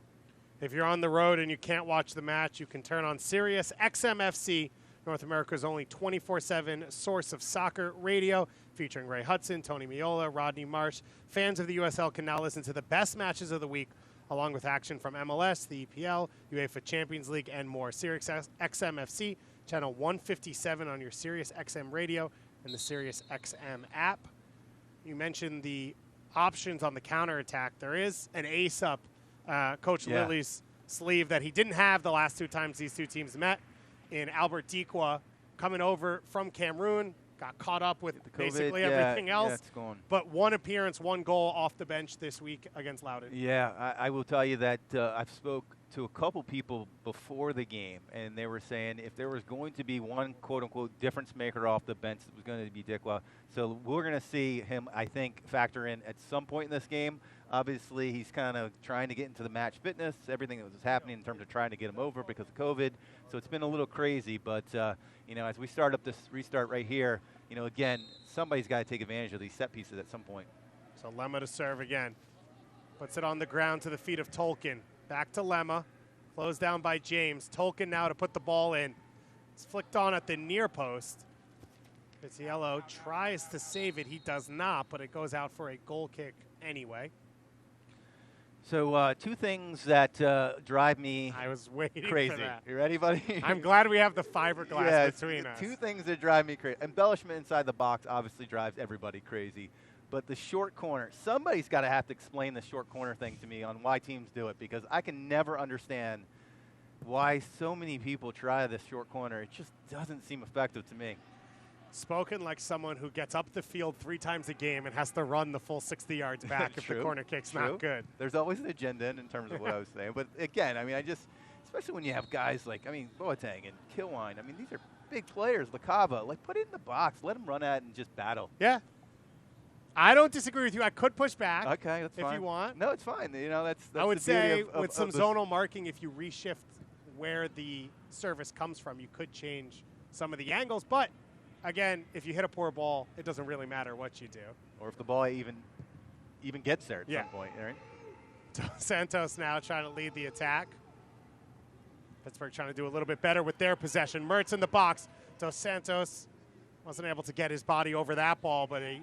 If you're on the road and you can't watch the match, you can turn on Sirius XMFC, North America's only 24/7 source of soccer radio, featuring Ray Hudson, Tony Miola, Rodney Marsh. Fans of the USL can now listen to the best matches of the week, along with action from MLS, the EPL, UEFA Champions League, and more. Sirius XMFC, channel 157 on your Sirius XM radio and the Sirius XM app. You mentioned the options on the counterattack. There is an ace up Coach Lilly's sleeve that he didn't have the last 2 times these 2 teams met. In Albert Dikwa, coming over from Cameroon, got caught up with basically everything else. It's gone. But 1 appearance, 1 goal off the bench this week against Loudoun. Yeah, I will tell you that I've spoke to a couple people before the game, and they were saying if there was going to be one quote-unquote difference maker off the bench, it was going to be Dikwa. So we're going to see him, I think, factor in at some point in this game. Obviously, he's kind of trying to get into the match fitness, everything that was happening in terms of trying to get him over because of COVID. So it's been a little crazy, but, as we start up this restart right here, again, somebody's got to take advantage of these set pieces at some point. So Lemma to serve again. Puts it on the ground to the feet of Tolkien. Back to Lemma. Closed down by James. Tolkien now to put the ball in. It's flicked on at the near post. Vitiello tries to save it. He does not, but it goes out for a goal kick anyway. So 2 things that drive me I was waiting crazy. for that. You ready, buddy? I'm glad we have the fiberglass between us. 2 things that drive me crazy. Embellishment inside the box obviously drives everybody crazy. But the short corner, somebody's got to have to explain the short corner thing to me on why teams do it, because I can never understand why so many people try this short corner. It just doesn't seem effective to me. Spoken like someone who gets up the field 3 times a game and has to run the full 60 yards back if the corner kick's not good. There's always an agenda in terms of what I was saying. But again, I mean, especially when you have guys like, Boateng and Kilwine. I mean, these are big players. Lacava, like, put it in the box. Let them run at it and just battle. Yeah. I don't disagree with you. I could push back. Okay, that's fine. If you want. No, it's fine. You know, that's I would the beauty say of with some zonal marking, if you reshift where the service comes from, you could change some of the angles. But, again, if you hit a poor ball, it doesn't really matter what you do. Or if the ball even gets there at some point, right? Dos Santos now trying to lead the attack. Pittsburgh trying to do a little bit better with their possession. Mertz in the box. Dos Santos wasn't able to get his body over that ball, but a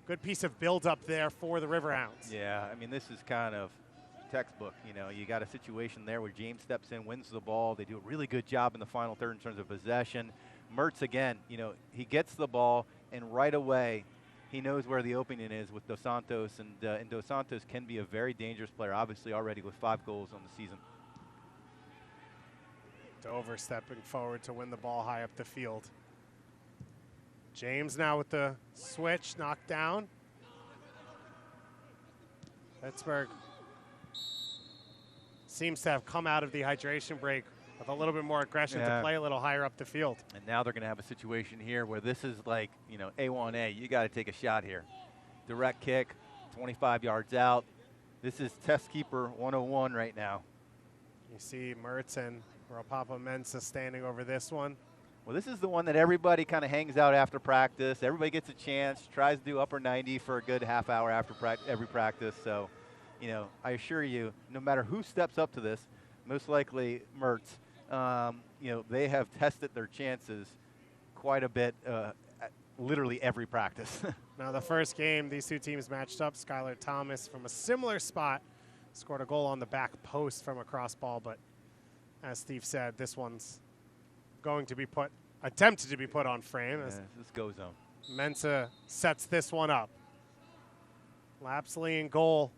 good piece of build-up there for the Riverhounds. Yeah, I mean, this is kind of textbook. You know, you got a situation there where James steps in, wins the ball. They do a really good job in the final third in terms of possession. Mertz, again, you know, he gets the ball, and right away he knows where the opening is with Dos Santos, and Dos Santos can be a very dangerous player, obviously already with 5 goals on the season. Dover stepping forward to win the ball high up the field. James now with the switch, knocked down. Pittsburgh seems to have come out of the hydration break with a little bit more aggression to play a little higher up the field. And now they're going to have a situation here where this is like, you know, A1A. You got to take a shot here. Direct kick, 25 yards out. This is test keeper 101 right now. You see Mertz and Papa Mensah standing over this one. Well, this is the one that everybody kind of hangs out after practice. Everybody gets a chance, tries to do upper 90 for a good half hour after every practice. So, you know, I assure you, no matter who steps up to this, most likely Mertz, you know, they have tested their chances quite a bit at literally every practice. Now, the first game, these two teams matched up. Skylar Thomas from a similar spot scored a goal on the back post from a cross ball, but as Steve said, this one's going to be attempted to be put on frame. As this goes on. Mensah sets this one up. Lapsley in goal.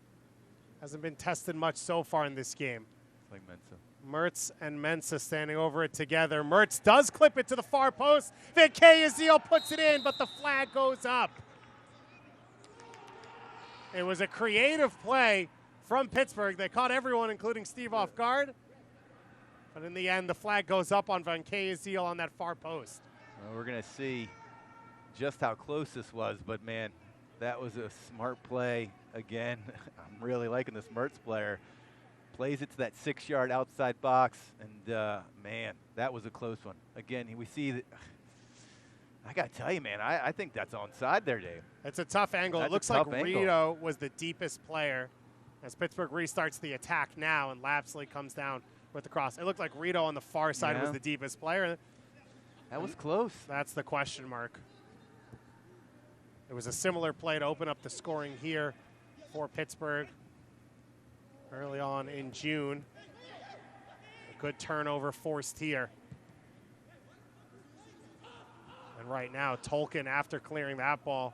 Hasn't been tested much so far in this game. It's like Mensah. Mertz and Mensah standing over it together. Mertz does clip it to the far post. Van Kayazeel puts it in, but the flag goes up. It was a creative play from Pittsburgh. They caught everyone, including Steve, off guard. But in the end, the flag goes up on Van Kayazeel on that far post. Well, we're going to see just how close this was, but, man, that was a smart play. Again, I'm really liking this Mertz player. Plays it to that 6-yard outside box, and, man, that was a close one. Again, we see that. I got to tell you, man, I think that's onside there, Dave. It's a tough angle. It looks like Rito was the deepest player as Pittsburgh restarts the attack now, and Lapsley comes down with the cross. It looked like Rito on the far side was the deepest player. That was close. That's the question mark. It was a similar play to open up the scoring here for Pittsburgh early on in June. A good turnover forced here. And right now, Tolkien, after clearing that ball,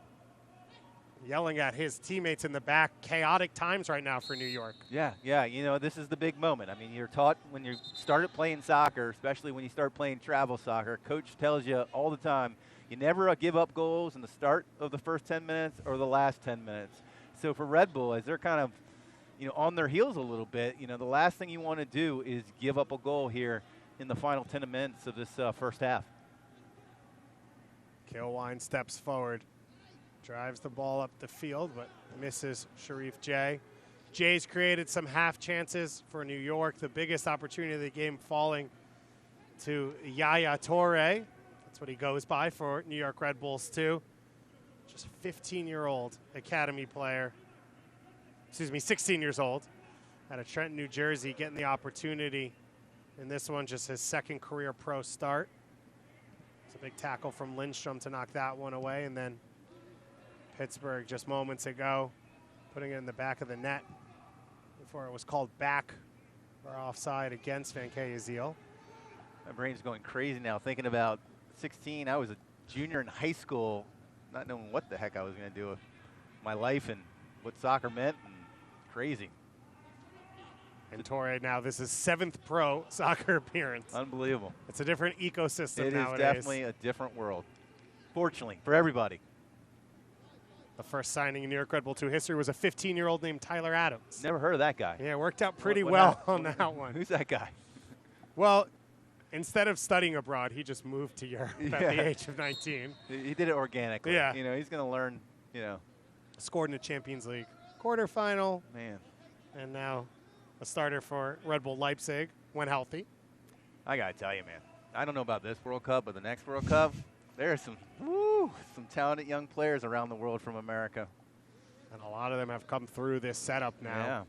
yelling at his teammates in the back. Chaotic times right now for New York. Yeah, you know, this is the big moment. I mean, you're taught when you started playing soccer, especially when you start playing travel soccer, coach tells you all the time, you never give up goals in the start of the first 10 minutes or the last 10 minutes. So for Red Bull, as they're kind of, you know, on their heels a little bit, you know, the last thing you want to do is give up a goal here in the final 10 minutes of this first half. Kilwine steps forward. Drives the ball up the field, but misses Sharif J. Jay's created some half chances for New York. The biggest opportunity of the game falling to Yaya Toure. That's what he goes by for New York Red Bulls, too. Just a 15-year-old academy player. 16 years old. Out of Trenton, New Jersey, getting the opportunity. In this one, just his second career pro start. It's a big tackle from Lindstrom to knock that one away, and then Pittsburgh just moments ago putting it in the back of the net before it was called back or offside against Van Kayazeel. My brain's going crazy now thinking about 16. I was a junior in high school, not knowing what the heck I was going to do with my life and what soccer meant, and crazy. And Torre now, this is 7th pro soccer appearance. Unbelievable. It's a different ecosystem nowadays. It is definitely a different world. fortunately, for everybody. The first signing in New York Red Bull 2 history was a 15-year-old named Tyler Adams. Never heard of that guy. Yeah, it worked out pretty What well happened? on that one. Who's that guy? Well, instead of studying abroad, he just moved to Europe at Yeah. the age of 19. He did it organically. Yeah. You know, he's going to learn, you know. Scored in the Champions League quarterfinal, Man, and now a starter for Red Bull Leipzig when healthy. I got to tell you, man. I don't know about this World Cup, but the next World Cup, there are some talented young players around the world from America. And a lot of them have come through this setup now.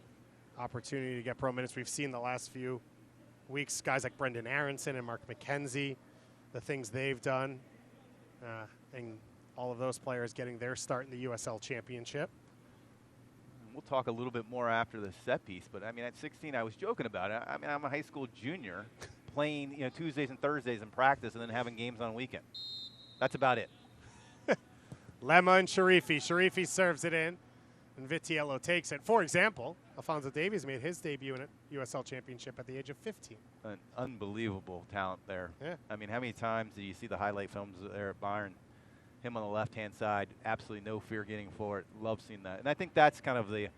Yeah. Opportunity to get pro minutes. We've seen the last few weeks guys like Brendan Aronson and Mark McKenzie, the things they've done, and all of those players getting their start in the USL Championship. We'll talk a little bit more after the set piece, but I mean, at 16, I was joking about it. I mean, I'm a high school junior playing, you know, Tuesdays and Thursdays in practice and then having games on weekend. That's about it. Lemma and Sharifi. Sharifi serves it in, and Vitiello takes it. For example, Alfonso Davies made his debut in a USL Championship at the age of 15. An unbelievable talent there. Yeah. I mean, how many times do you see the highlight films there at Bayern? Him on the left-hand side, absolutely no fear getting forward. Love seeing that. And I think that's kind of the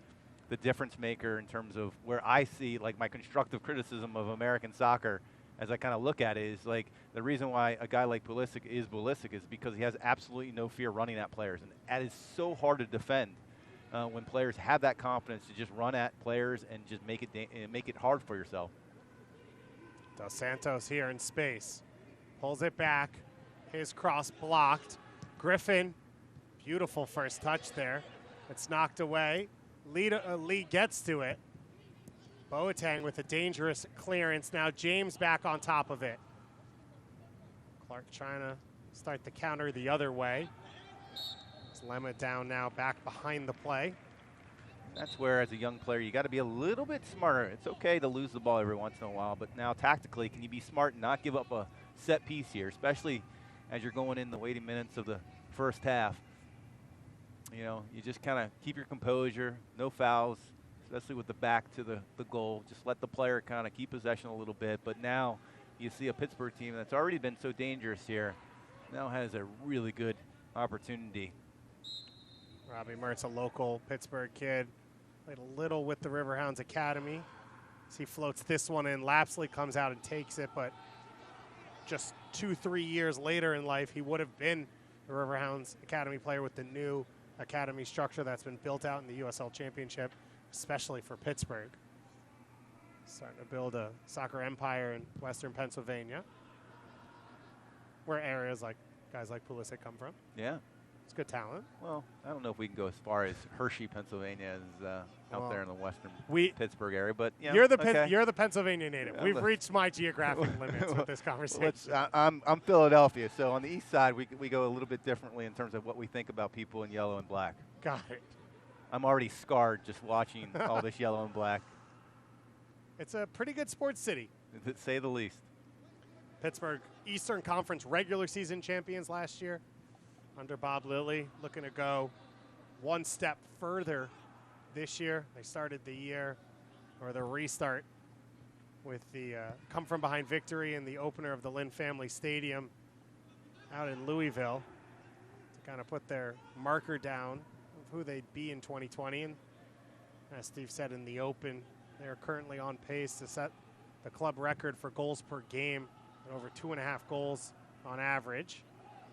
difference maker in terms of where I see, like, my constructive criticism of American soccer as I kind of look at it is, like, the reason why a guy like Pulisic is because he has absolutely no fear running at players. And that is so hard to defend when players have that confidence to just run at players and just make it hard for yourself. Dos Santos here in space. Pulls it back. His cross blocked. Griffin, beautiful first touch there. It's knocked away. Lee gets to it. Boateng with a dangerous clearance. Now James back on top of it. Clark trying to start the counter the other way. It's Lemma down now, back behind the play. That's where, as a young player, you got to be a little bit smarter. It's okay to lose the ball every once in a while, but now tactically, can you be smart and not give up a set piece here, especially as you're going in the waiting minutes of the first half? You know, you just kind of keep your composure, no fouls, especially with the back to the goal. Just let the player kind of keep possession a little bit. But now you see a Pittsburgh team that's already been so dangerous here, now has a really good opportunity. Robbie Mertz, a local Pittsburgh kid, played a little with the Riverhounds Academy. As he floats this one in, Lapsley comes out and takes it, but just 2-3 years later in life, he would have been the Riverhounds Academy player with the new academy structure that's been built out in the USL Championship, especially for Pittsburgh. Starting to build a soccer empire in Western Pennsylvania, where areas like guys like Pulisic come from. Yeah. It's good talent. Well, I don't know if we can go as far as Hershey, Pennsylvania, as out there in the western Pittsburgh area, but yeah, you're the Pennsylvania native. We've reached my geographic limits with this well, conversation. I'm Philadelphia, so on the east side we go a little bit differently in terms of what we think about people in yellow and black. Got it. I'm already scarred just watching all this yellow and black. It's a pretty good sports city, To say the least. Pittsburgh Eastern Conference regular season champions last year under Bob Lilly, looking to go one step further this year. They started the year, or the restart, with the come-from-behind victory in the opener of the Lynn Family Stadium out in Louisville to kind of put their marker down of who they'd be in 2020. And as Steve said in the open, they're currently on pace to set the club record for goals per game at over 2.5 goals on average.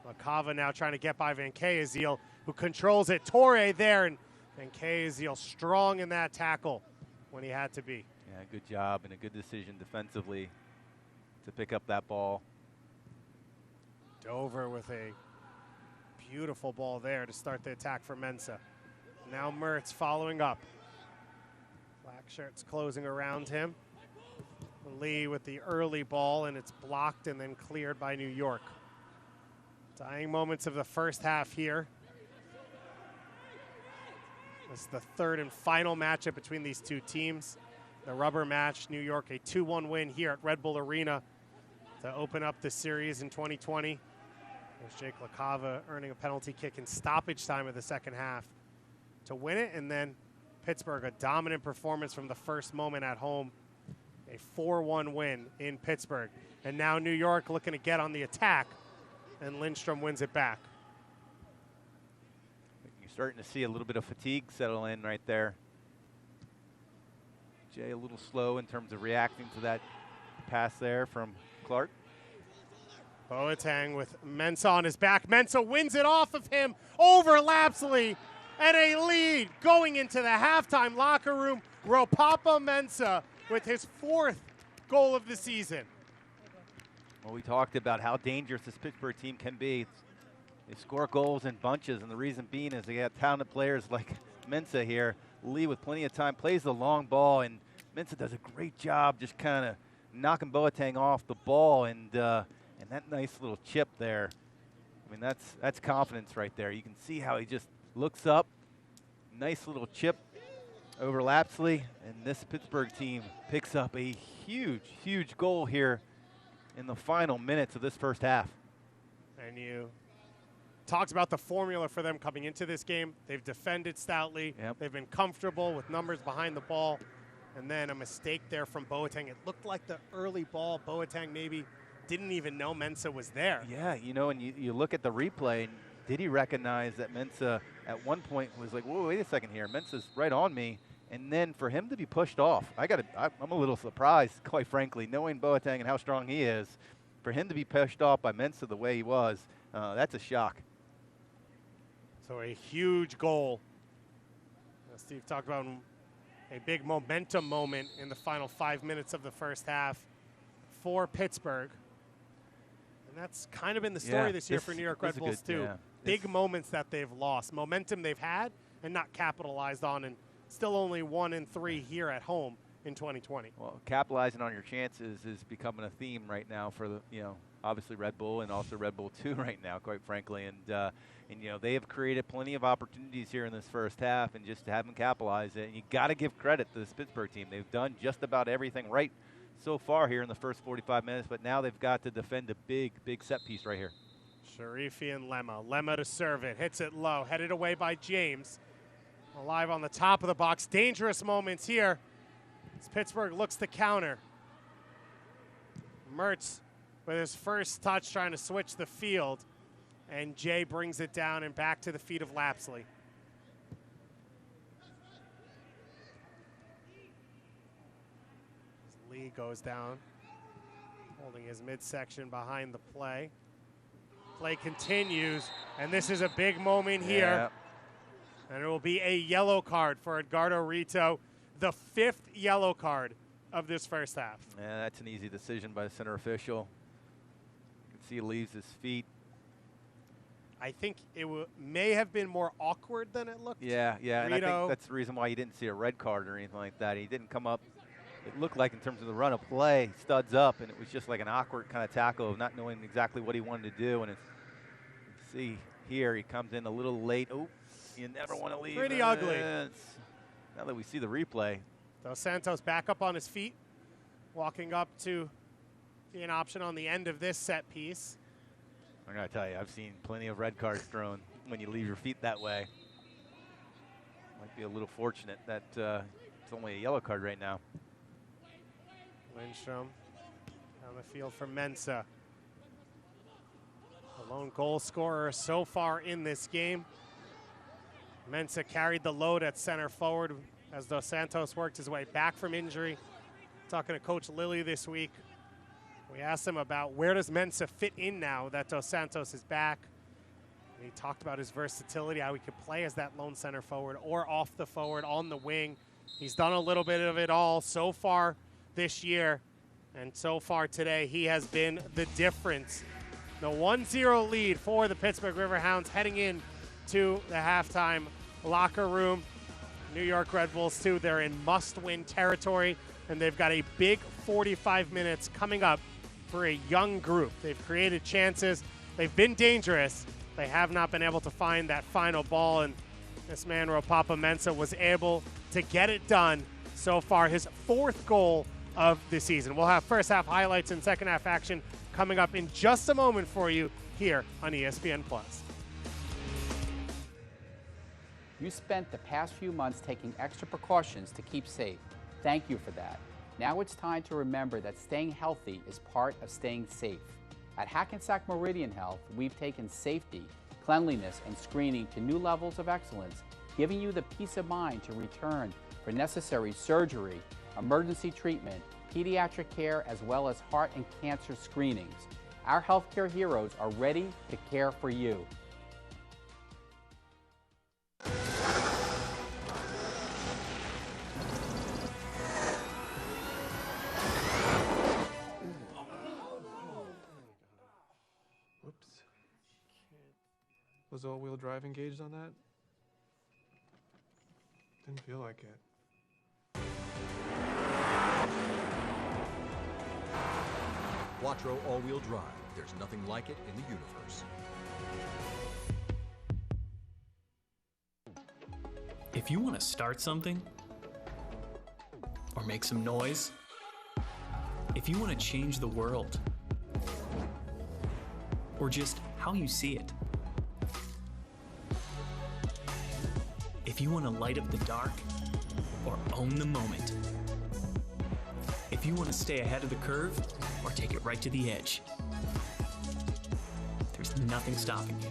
Lacava now trying to get by Van Keeziel, who controls it. Torre there, and Van Keeziel strong in that tackle when he had to be. Yeah, good job and a good decision defensively to pick up that ball. Dover with a beautiful ball there to start the attack for Mensa. Now Mertz following up. Black shirts closing around him. Lee with the early ball, and it's blocked and then cleared by New York. Dying moments of the first half here. This is the third and final matchup between these two teams. The rubber match, New York, a 2-1 win here at Red Bull Arena to open up the series in 2020. There's Jake Lacava earning a penalty kick in stoppage time of the second half to win it, and then Pittsburgh, a dominant performance from the first moment at home. A 4-1 win in Pittsburgh. And now New York looking to get on the attack, and Lindstrom wins it back. Starting to see a little bit of fatigue settle in right there. Jay a little slow in terms of reacting to that pass there from Clark. Boateng with Mensah on his back. Mensah wins it off of him over Lapsley, and a lead going into the halftime locker room. Ropapa Mensah with his 4th goal of the season. Well, we talked about how dangerous this Pittsburgh team can be. They score goals in bunches, and the reason being is they got talented players like Mensah here. Lee with plenty of time plays the long ball, and Mensah does a great job just kind of knocking Boateng off the ball, and that nice little chip there. I mean, that's confidence right there. You can see how he just looks up. Nice little chip over Lapsley, and this Pittsburgh team picks up a huge, huge goal here in the final minutes of this first half. And you talked about the formula for them coming into this game. They've defended stoutly. Yep. They've been comfortable with numbers behind the ball. And then a mistake there from Boateng. It looked like the early ball, Boateng maybe didn't even know Mensah was there. Yeah, you know, and you look at the replay, and did he recognize that Mensah at one point was like, whoa, wait a second here, Mensah's right on me. And then for him to be pushed off, I'm a little surprised, quite frankly, knowing Boateng and how strong he is. For him to be pushed off by Mensah the way he was, that's a shock. So a huge goal. As Steve talked about a big momentum moment in the final 5 minutes of the first half for Pittsburgh. And that's kind of been the story this year for New York Red Bulls too. Yeah, big moments that they've lost. Momentum they've had and not capitalized on, and still only 1-3 here at home in 2020. Well, capitalizing on your chances is becoming a theme right now for the, obviously Red Bull and also Red Bull 2 right now, quite frankly. And they have created plenty of opportunities here in this first half and just haven't capitalized it. And you got to give credit to this Pittsburgh team. They've done just about everything right so far here in the first 45 minutes, but now they've got to defend a big, big set piece right here. Sharifi and Lemma. Lemma to serve it. Hits it low. Headed away by James. Alive on the top of the box. Dangerous moments here as Pittsburgh looks to counter. Mertz with his first touch trying to switch the field. And Jay brings it down and back to the feet of Lapsley. Lee goes down, holding his midsection behind the play. Play continues, and this is a big moment here. Yeah. And it will be a yellow card for Edgardo Rito, the 5th yellow card of this first half. Yeah, that's an easy decision by the center official. You can see he leaves his feet. I think it may have been more awkward than it looked. Yeah, and I Rito, think that's the reason why you didn't see a red card or anything like that. He didn't come up. It looked like in terms of the run of play, studs up, and it was just like an awkward kind of tackle of not knowing exactly what he wanted to do. And it's, you see here, he comes in a little late. Oh, you never want to leave. Pretty ugly. Now that we see the replay. Dos Santos back up on his feet, walking up to be an option on the end of this set piece. I'm going to tell you, I've seen plenty of red cards thrown when you leave your feet that way. Might be a little fortunate that it's only a yellow card right now. Lindstrom down the field for Mensah. The lone goal scorer so far in this game. Mensah carried the load at center forward as Dos Santos worked his way back from injury. Talking to Coach Lilly this week, we asked him about where does Mensah fit in now that Dos Santos is back. And he talked about his versatility, how he could play as that lone center forward or off the forward, on the wing. He's done a little bit of it all so far this year, and so far today he has been the difference. The 1-0 lead for the Pittsburgh Riverhounds heading in to the halftime locker room. New York Red Bulls too, they're in must-win territory, and they've got a big 45 minutes coming up for a young group. They've created chances, they've been dangerous, they have not been able to find that final ball, and this man Ropapa Mensah was able to get it done so far, his 4th goal of the season. We'll have first half highlights and second half action coming up in just a moment for you here on ESPN+. You spent the past few months taking extra precautions to keep safe. Thank you for that. Now it's time to remember that staying healthy is part of staying safe. At Hackensack Meridian Health, we've taken safety cleanliness, and screening to new levels of excellence, giving you the peace of mind to return for necessary surgery, emergency treatment, pediatric care, as well as heart and cancer screenings. Our healthcare heroes are ready to care for you. Whoops. Was all-wheel drive engaged on that? Didn't feel like it. Quattro all-wheel drive. There's nothing like it in the universe. If you want to start something, or make some noise, if you want to change the world, or just how you see it, if you want to light up the dark, or own the moment, if you want to stay ahead of the curve, or take it right to the edge, there's nothing stopping you.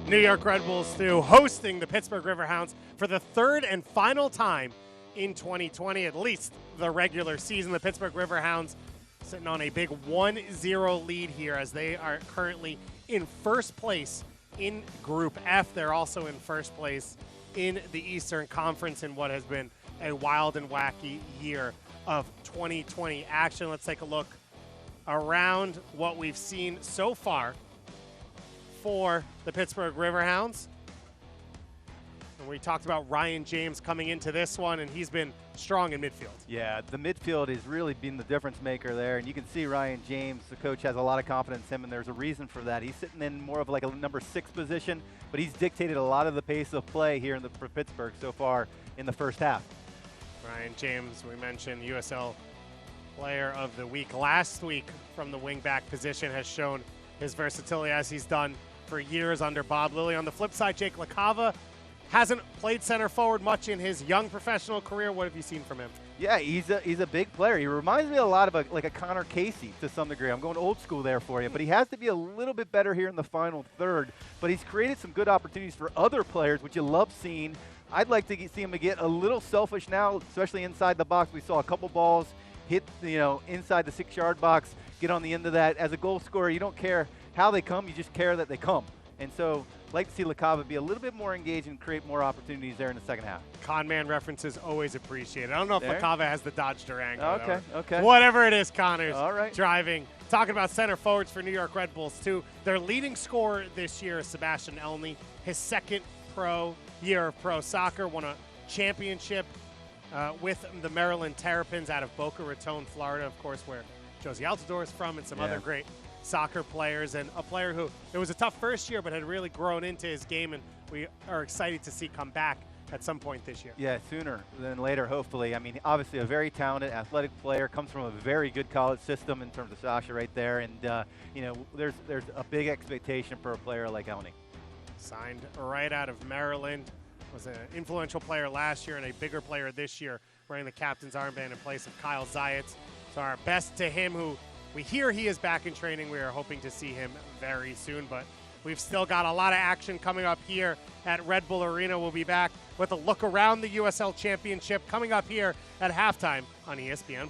New York Red Bulls through hosting the Pittsburgh Riverhounds for the third and final time in 2020, at least the regular season. The Pittsburgh Riverhounds sitting on a big 1-0 lead here as they are currently in first place in Group F. They're also in first place in the Eastern Conference in what has been a wild and wacky year of 2020 action. Let's take a look around what we've seen so far for the Pittsburgh Riverhounds. And we talked about Ryan James coming into this one, and he's been strong in midfield. Yeah, the midfield has really been the difference maker there, and you can see Ryan James, the coach has a lot of confidence in him, and there's a reason for that. He's sitting in more of like a number 6 position, but he's dictated a lot of the pace of play here for Pittsburgh so far in the first half. Ryan James, we mentioned USL Player of the Week last week from the wingback position, has shown his versatility as he's done for years under Bob Lilly. On the flip side, Jake LaCava hasn't played center forward much in his young professional career. What have you seen from him? Yeah, he's a big player. He reminds me a lot of a Connor Casey to some degree. I'm going old school there for you, but he has to be a little bit better here in the final third. But he's created some good opportunities for other players, which you love seeing. I'd like to see him get a little selfish now, especially inside the box. We saw a couple balls hit, inside the 6-yard box, get on the end of that. As a goal scorer, you don't care how they come, you just care that they come. And so I'd like to see LaCava be a little bit more engaged and create more opportunities there in the second half. Conman references always appreciated. I don't know if LaCava has the Dodge Durango. Okay. Whatever it is, Connor's all right. driving. Talking about center forwards for New York Red Bulls, too. Their leading scorer this year is Sebastian Elney. His second year of pro soccer, won a championship with the Maryland Terrapins out of Boca Raton, Florida, of course, where Josie Altidore is from, and some other great soccer players, and a player who, it was a tough first year, but had really grown into his game, and we are excited to see come back at some point this year. Yeah, sooner than later, hopefully. I mean, obviously a very talented, athletic player, comes from a very good college system in terms of Sasha right there, and, there's a big expectation for a player like Elney. Signed right out of Maryland, was an influential player last year and a bigger player this year, wearing the captain's armband in place of Kyle Zayats. So our best to him, who we hear he is back in training. We are hoping to see him very soon, but we've still got a lot of action coming up here at Red Bull Arena. We'll be back with a look around the USL Championship coming up here at halftime on ESPN+.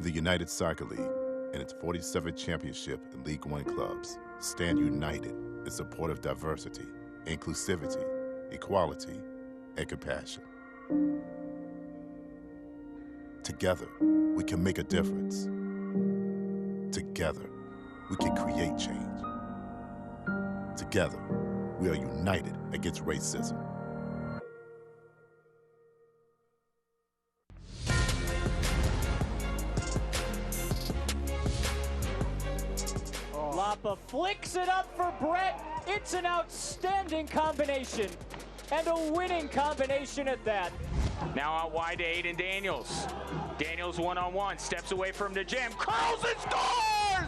The United Soccer League and its 47th championship in League One clubs stand united in support of diversity, inclusivity, equality, and compassion. Together, we can make a difference. Together, we can create change. Together, we are united against racism, Zappa flicks it up for Brett. It's an outstanding combination, and a winning combination at that. Now out wide to Aiden Daniels. Daniels one-on-one, steps away from the jam, curls and scores!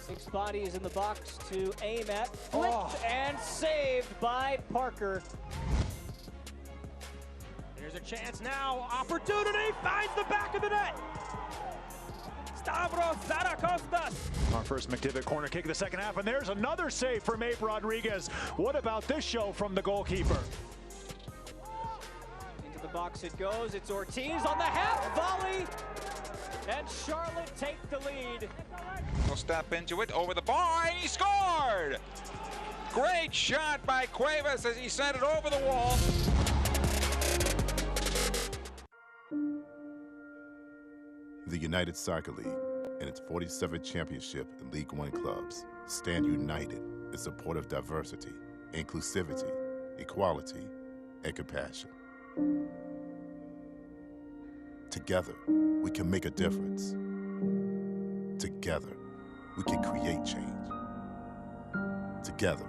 6 bodies in the box to aim at. Flipped and saved by Parker. There's a chance now. Opportunity, finds the back of the net. Stavros Zarakostas. Our first McDivitt corner kick of the second half, and there's another save from Abe Rodriguez. What about this show from the goalkeeper? Into the box it goes. It's Ortiz on the half volley. And Charlotte take the lead. He'll step into it, over the bar, and he scored! Great shot by Cuevas as he sent it over the wall. The United Soccer League and its 47th championship in League One clubs stand united in support of diversity, inclusivity, equality, and compassion. Together, we can make a difference. Together, we can create change. Together,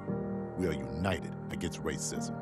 we are united against racism.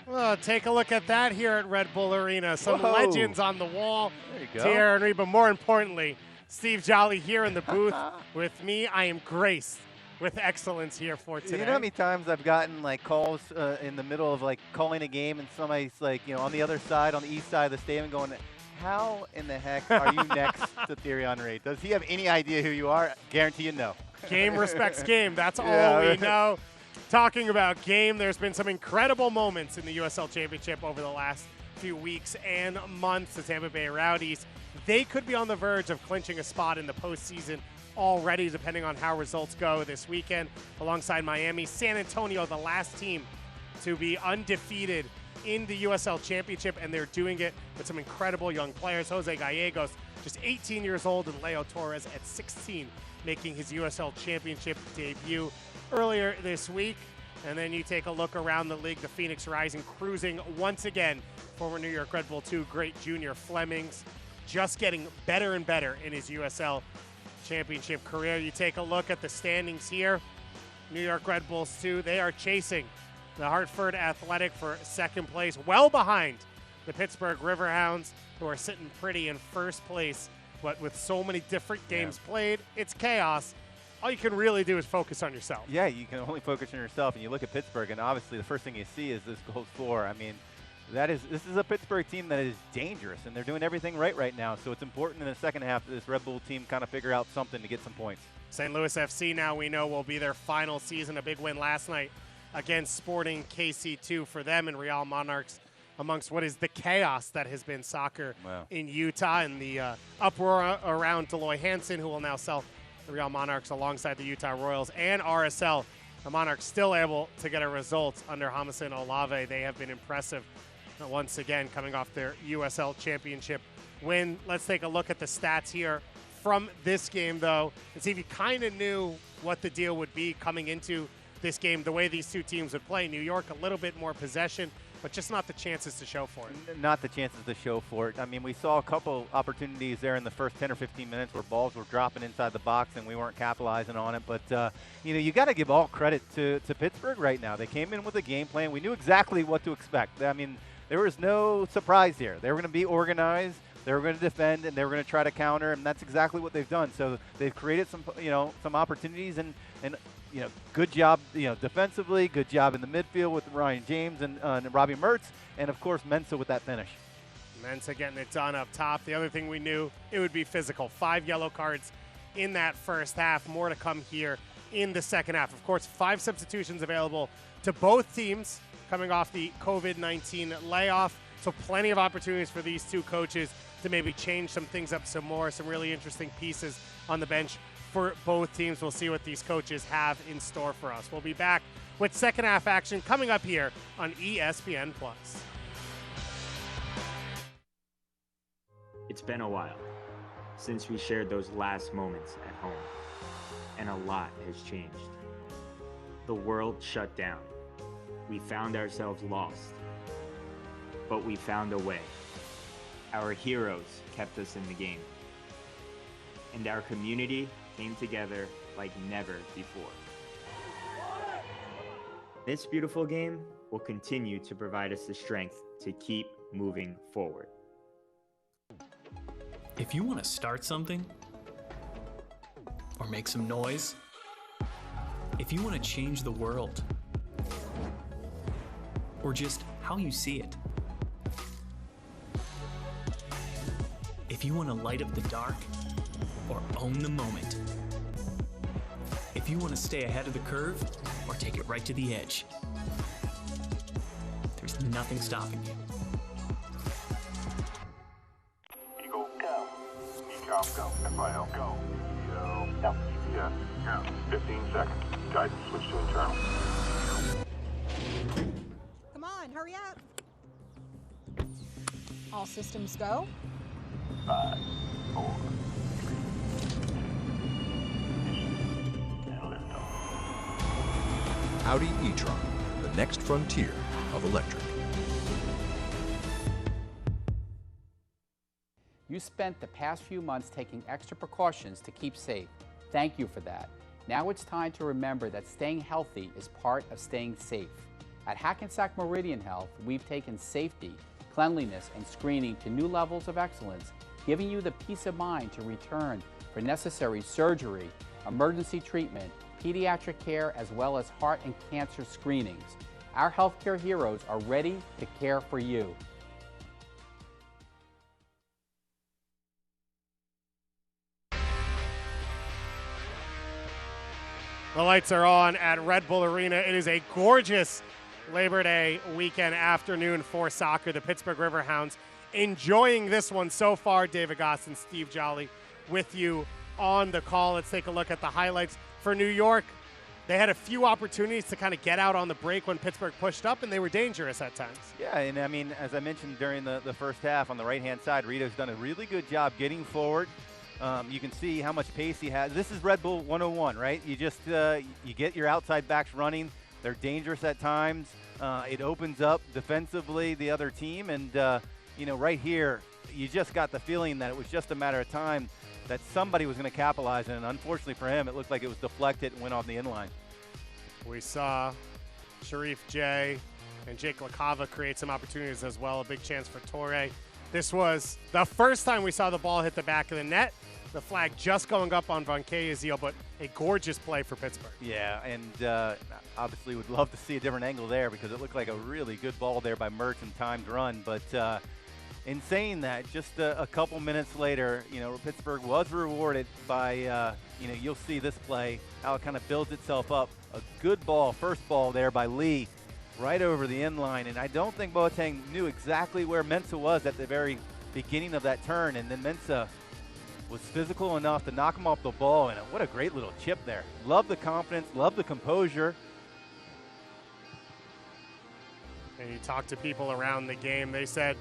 Well, take a look at that here at Red Bull Arena. Some legends on the wall. There you go. Thierry Henry, but more importantly, Steve Jolly here in the booth with me. I am graced with excellence here for today. You know how many times I've gotten like calls in the middle of like calling a game, and somebody's like, you know, on the other side, on the east side of the stadium, going, "How in the heck are you next to Thierry Henry? Does he have any idea who you are?" Guarantee you no. Game respects game. That's all we know. Talking about game, there's been some incredible moments in the USL Championship over the last few weeks and months. The Tampa Bay Rowdies, they could be on the verge of clinching a spot in the postseason already, depending on how results go this weekend. Alongside Miami, San Antonio, the last team to be undefeated in the USL Championship, and they're doing it with some incredible young players. Jose Gallegos, just 18 years old, and Leo Torres at 16, making his USL Championship debut earlier this week. And then you take a look around the league, the Phoenix Rising cruising once again. Former New York Red Bull 2 great Junior Flemings just getting better and better in his USL Championship career. You take a look at the standings here. New York Red Bulls 2, they are chasing the Hartford Athletic for second place, well behind the Pittsburgh Riverhounds, who are sitting pretty in first place. But with so many different games played, it's chaos. All you can really do is focus on yourself. Yeah, you can only focus on yourself. And you look at Pittsburgh, and obviously the first thing you see is this goal for. I mean, this is a Pittsburgh team that is dangerous, and they're doing everything right now. So it's important in the second half that this Red Bull team kind of figure out something to get some points. St. Louis FC now we know will be their final season. A big win last night against Sporting KC2 for them and Real Monarchs, amongst what is the chaos that has been soccer in Utah, and the uproar around Deloy Hansen, who will now sell the Real Monarchs alongside the Utah Royals and RSL. The Monarchs still able to get a result under Hamilton Olave. They have been impressive once again coming off their USL Championship win. Let's take a look at the stats here from this game, though, and see if you kind of knew what the deal would be coming into this game, the way these two teams would play. New York, a little bit more possession, but just not the chances to show for it. Not the chances to show for it. I mean, we saw a couple opportunities there in the first 10 or 15 minutes where balls were dropping inside the box and we weren't capitalizing on it. But, you know, you got to give all credit to Pittsburgh right now. They came in with a game plan. We knew exactly what to expect. I mean, there was no surprise here. They were going to be organized. They were going to defend, and they were going to try to counter, and that's exactly what they've done. So they've created some, some opportunities, and good job, defensively, good job in the midfield with Ryan James and Robbie Mertz, and of course Mensah with that finish. Mensah getting it done up top. The other thing we knew, it would be physical. 5 yellow cards in that first half. More to come here in the second half. Of course, 5 substitutions available to both teams coming off the COVID-19 layoff. So plenty of opportunities for these two coaches to maybe change some things up some more, some really interesting pieces on the bench for both teams. We'll see what these coaches have in store for us. We'll be back with second half action coming up here on ESPN+. It's been a while since we shared those last moments at home, and a lot has changed. The world shut down. We found ourselves lost, but we found a way. Our heroes kept us in the game. And our community came together like never before. This beautiful game will continue to provide us the strength to keep moving forward. If you want to start something, or make some noise, if you want to change the world, or just how you see it, if you want to light up the dark, or own the moment, if you want to stay ahead of the curve, or take it right to the edge, there's nothing stopping you. Eagle, go. ECOM, go. FIL, go. Go. ECS, go. 15 seconds. Guidance, switch to internal. Come on, hurry up. All systems go. 5, 4, Audi e-tron, the next frontier of electric. You spent the past few months taking extra precautions to keep safe. Thank you for that. Now it's time to remember that staying healthy is part of staying safe. At Hackensack Meridian Health, we've taken safety, cleanliness, and screening to new levels of excellence, giving you the peace of mind to return for necessary surgery, emergency treatment, pediatric care, as well as heart and cancer screenings. Our healthcare heroes are ready to care for you. The lights are on at Red Bull Arena. It is a gorgeous Labor Day weekend afternoon for soccer. The Pittsburgh Riverhounds enjoying this one so far. David Goss and Steve Jolly with you on the call. Let's take a look at the highlights for New York. They had a few opportunities to kind of get out on the break when Pittsburgh pushed up, and they were dangerous at times. Yeah, and I mean, as I mentioned during the first half on the right-hand side, Rito's done a really good job getting forward. You can see how much pace he has. This is Red Bull 101, right? You just you get your outside backs running. They're dangerous at times. It opens up defensively the other team, and you know, right here, you just got the feeling that it was just a matter of time that somebody was going to capitalize, and unfortunately for him, it looked like it was deflected and went off the inline. We saw Sharif J. and Jake LaCava create some opportunities as well. A big chance for Torre. This was the first time we saw the ball hit the back of the net. The flag just going up on Von Kayazil, but a gorgeous play for Pittsburgh. Yeah, and obviously would love to see a different angle there because it looked like a really good ball there by Mertz and timed run. But in saying that, just a couple minutes later, you know, Pittsburgh was rewarded by, you know, you'll see this play, how it kind of builds itself up. A good ball, first ball there by Lee, right over the end line. And I don't think Boateng knew exactly where Mensah was at the very beginning of that turn. And then Mensah was physical enough to knock him off the ball. And what a great little chip there. Love the confidence, love the composure. And you talk to people around the game, they said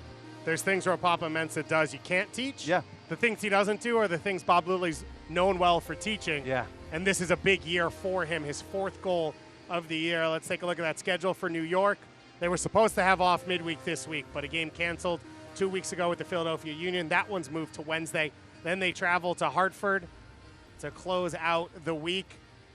there's things where Papa Mensah does you can't teach. Yeah. The things he doesn't do are the things Bob Lilley's known well for teaching. Yeah. And this is a big year for him, his fourth goal of the year. Let's take a look at that schedule for New York. They were supposed to have off midweek this week, but a game canceled 2 weeks ago with the Philadelphia Union. That one's moved to Wednesday. Then they travel to Hartford to close out the week.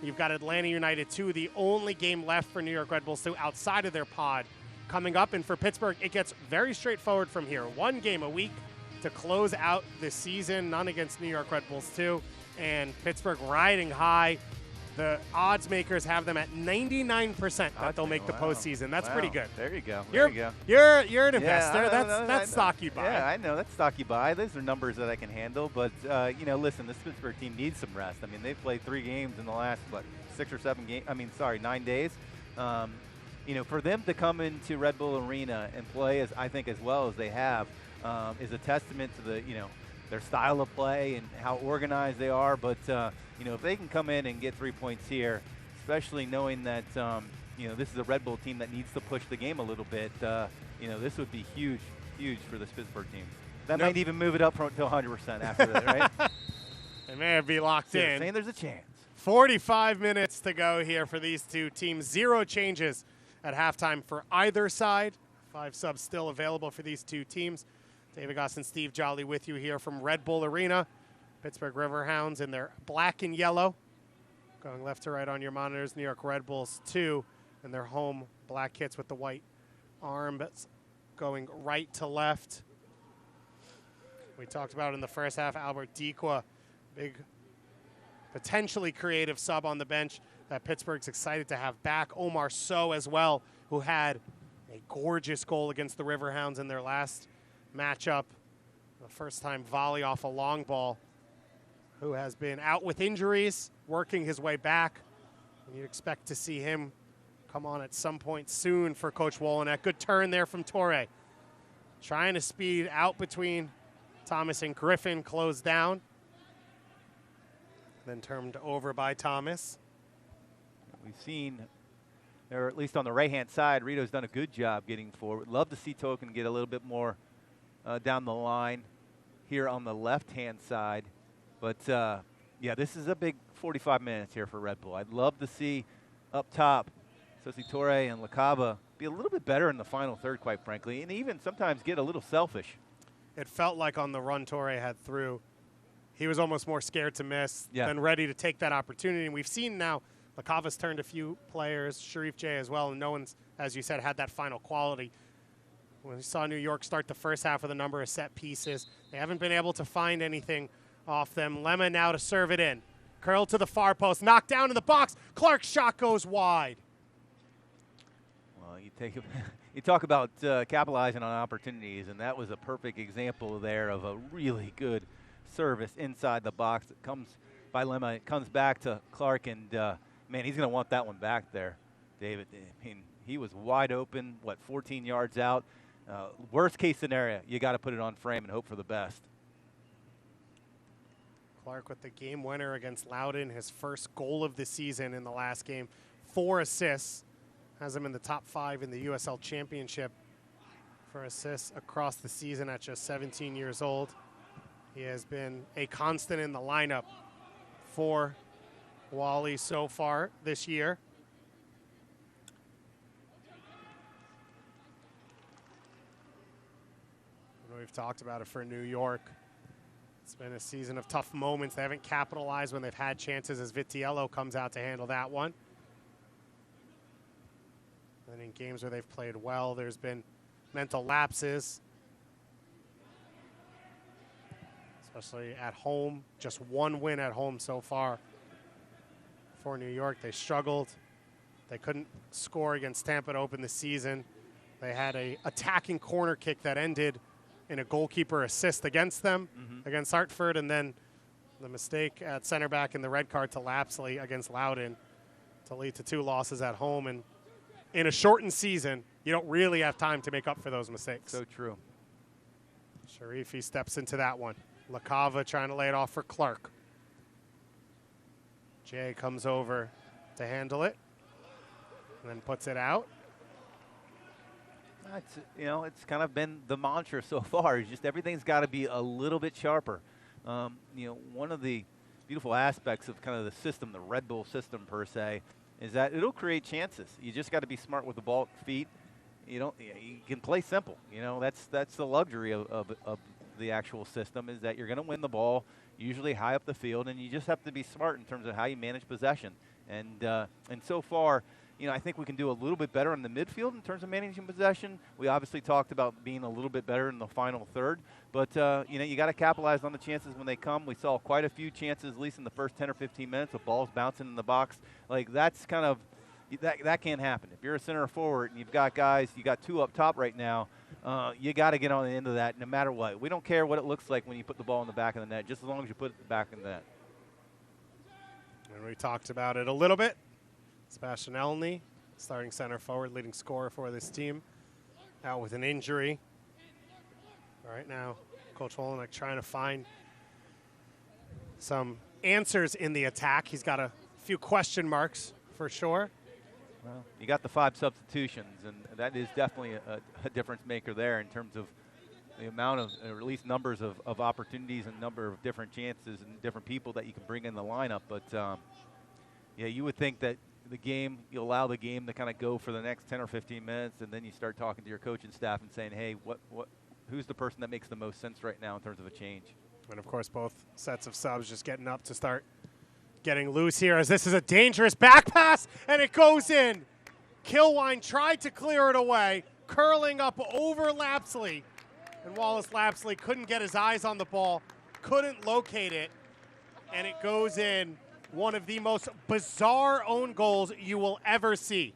You've got Atlanta United 2, the only game left for New York Red Bulls 2 outside of their pod coming up. And for Pittsburgh, it gets very straightforward from here. One game a week to close out the season, none against New York Red Bulls 2. And Pittsburgh riding high. The odds makers have them at 99% that they'll make the postseason. That's pretty good. There you go. You're an investor. Yeah, that's stock you buy. Yeah, I know. That's stock you buy. Those are numbers that I can handle. But, you know, listen, this Pittsburgh team needs some rest. I mean, they've played 3 games in the last, 9 days. You know, for them to come into Red Bull Arena and play, as I think, as well as they have, is a testament to the, you know, their style of play and how organized they are. But, you know, if they can come in and get 3 points here, especially knowing that, you know, this is a Red Bull team that needs to push the game a little bit, you know, this would be huge, huge for this Pittsburgh team. That might even move it up to 100% after that, right? They may be locked in. Saying there's a chance. 45 minutes to go here for these two teams. 0 changes at halftime for either side. 5 subs still available for these two teams. David Goss and Steve Jolly with you here from Red Bull Arena. Pittsburgh Riverhounds in their black and yellow. Going left to right on your monitors, New York Red Bulls 2 in their home black kits with the white arms going right to left. We talked about in the first half, Albert Dikwa, big potentially creative sub on the bench that Pittsburgh's excited to have back. Omar Sow as well, who had a gorgeous goal against the Riverhounds in their last matchup. The first time volley off a long ball, who has been out with injuries, working his way back. And you'd expect to see him come on at some point soon for Coach Wolenek. Good turn there from Torre. Trying to speed out between Thomas and Griffin, closed down. Then turned over by Thomas. We've seen, or at least on the right-hand side, Rito's done a good job getting forward. Love to see Token get a little bit more down the line here on the left-hand side. But, yeah, this is a big 45 minutes here for Red Bull. I'd love to see up top Sosi Torre and Lacava be a little bit better in the final third, quite frankly, and even sometimes get a little selfish. It felt like on the run Torre had through, he was almost more scared to miss than ready to take that opportunity. And we've seen now Lacava's turned a few players, Sharif J as well, and no one's, as you said, had that final quality. When we saw New York start the first half with a number of set pieces, they haven't been able to find anything off them. Lemma now to serve it in. Curl to the far post, knocked down in the box. Clark's shot goes wide. Well, you talk about capitalizing on opportunities, and that was a perfect example there of a really good service inside the box that comes by Lemma. It comes back to Clark, and man, he's going to want that one back there, David. I mean, he was wide open, 14 yards out. Worst case scenario, you got to put it on frame and hope for the best. Clark with the game winner against Loudon, his first goal of the season in the last game. 4 assists, has him in the top 5 in the USL Championship for assists across the season at just 17 years old. He has been a constant in the lineup for Wally so far this year. We've talked about it for New York. It's been a season of tough moments. They haven't capitalized when they've had chances as Vitiello comes out to handle that one. And in games where they've played well, there's been mental lapses. Especially at home. Just one win at home so far for New York. They struggled. They couldn't score against Tampa to open the season. They had a attacking corner kick that ended in a goalkeeper assist against them, against Hartford, and then the mistake at center back in the red card to Lapsley against Loudon to lead to 2 losses at home. And in a shortened season, you don't really have time to make up for those mistakes. So true. Sharifi steps into that one. Lacava trying to lay it off for Clark. Jay comes over to handle it and then puts it out. It's kind of been the mantra so far. It's just everything's got to be a little bit sharper. One of the beautiful aspects of kind of the system, the Red Bull system per se, is that it'll create chances. You just got to be smart with the ball at feet. You can play simple. That's the luxury of the actual system, is that you're going to win the ball usually high up the field, and you just have to be smart in terms of how you manage possession. And so far, I think we can do a little bit better in the midfield in terms of managing possession. We obviously talked about being a little bit better in the final third, but you got to capitalize on the chances when they come. We saw quite a few chances, at least in the first 10 or 15 minutes, with balls bouncing in the box. That's kind of that can't happen. If you're a center forward and you've got guys, you got 2 up top right now, you got to get on the end of that no matter what. We don't care what it looks like when you put the ball in the back of the net, just as long as you put it back in the net. And we talked about it a little bit. Sebastian Elney, starting center forward, leading scorer for this team, out with an injury. Right now, Coach Wolenek trying to find some answers in the attack. He's got a few question marks for sure. Well, you got the 5 substitutions, and that is definitely a difference maker there in terms of the amount of, or at least numbers of opportunities and number of different chances and different people that you can bring in the lineup. But, yeah, you would think that you allow the game to kind of go for the next 10 or 15 minutes, and then you start talking to your coaching staff and saying, hey, who's the person that makes the most sense right now in terms of a change. And, of course, both sets of subs just getting up to start getting loose here as this is a dangerous back pass, and it goes in. Kilwine tried to clear it away, curling up over Lapsley. And Wallace Lapsley couldn't get his eyes on the ball, couldn't locate it, and it goes in. One of the most bizarre own goals you will ever see.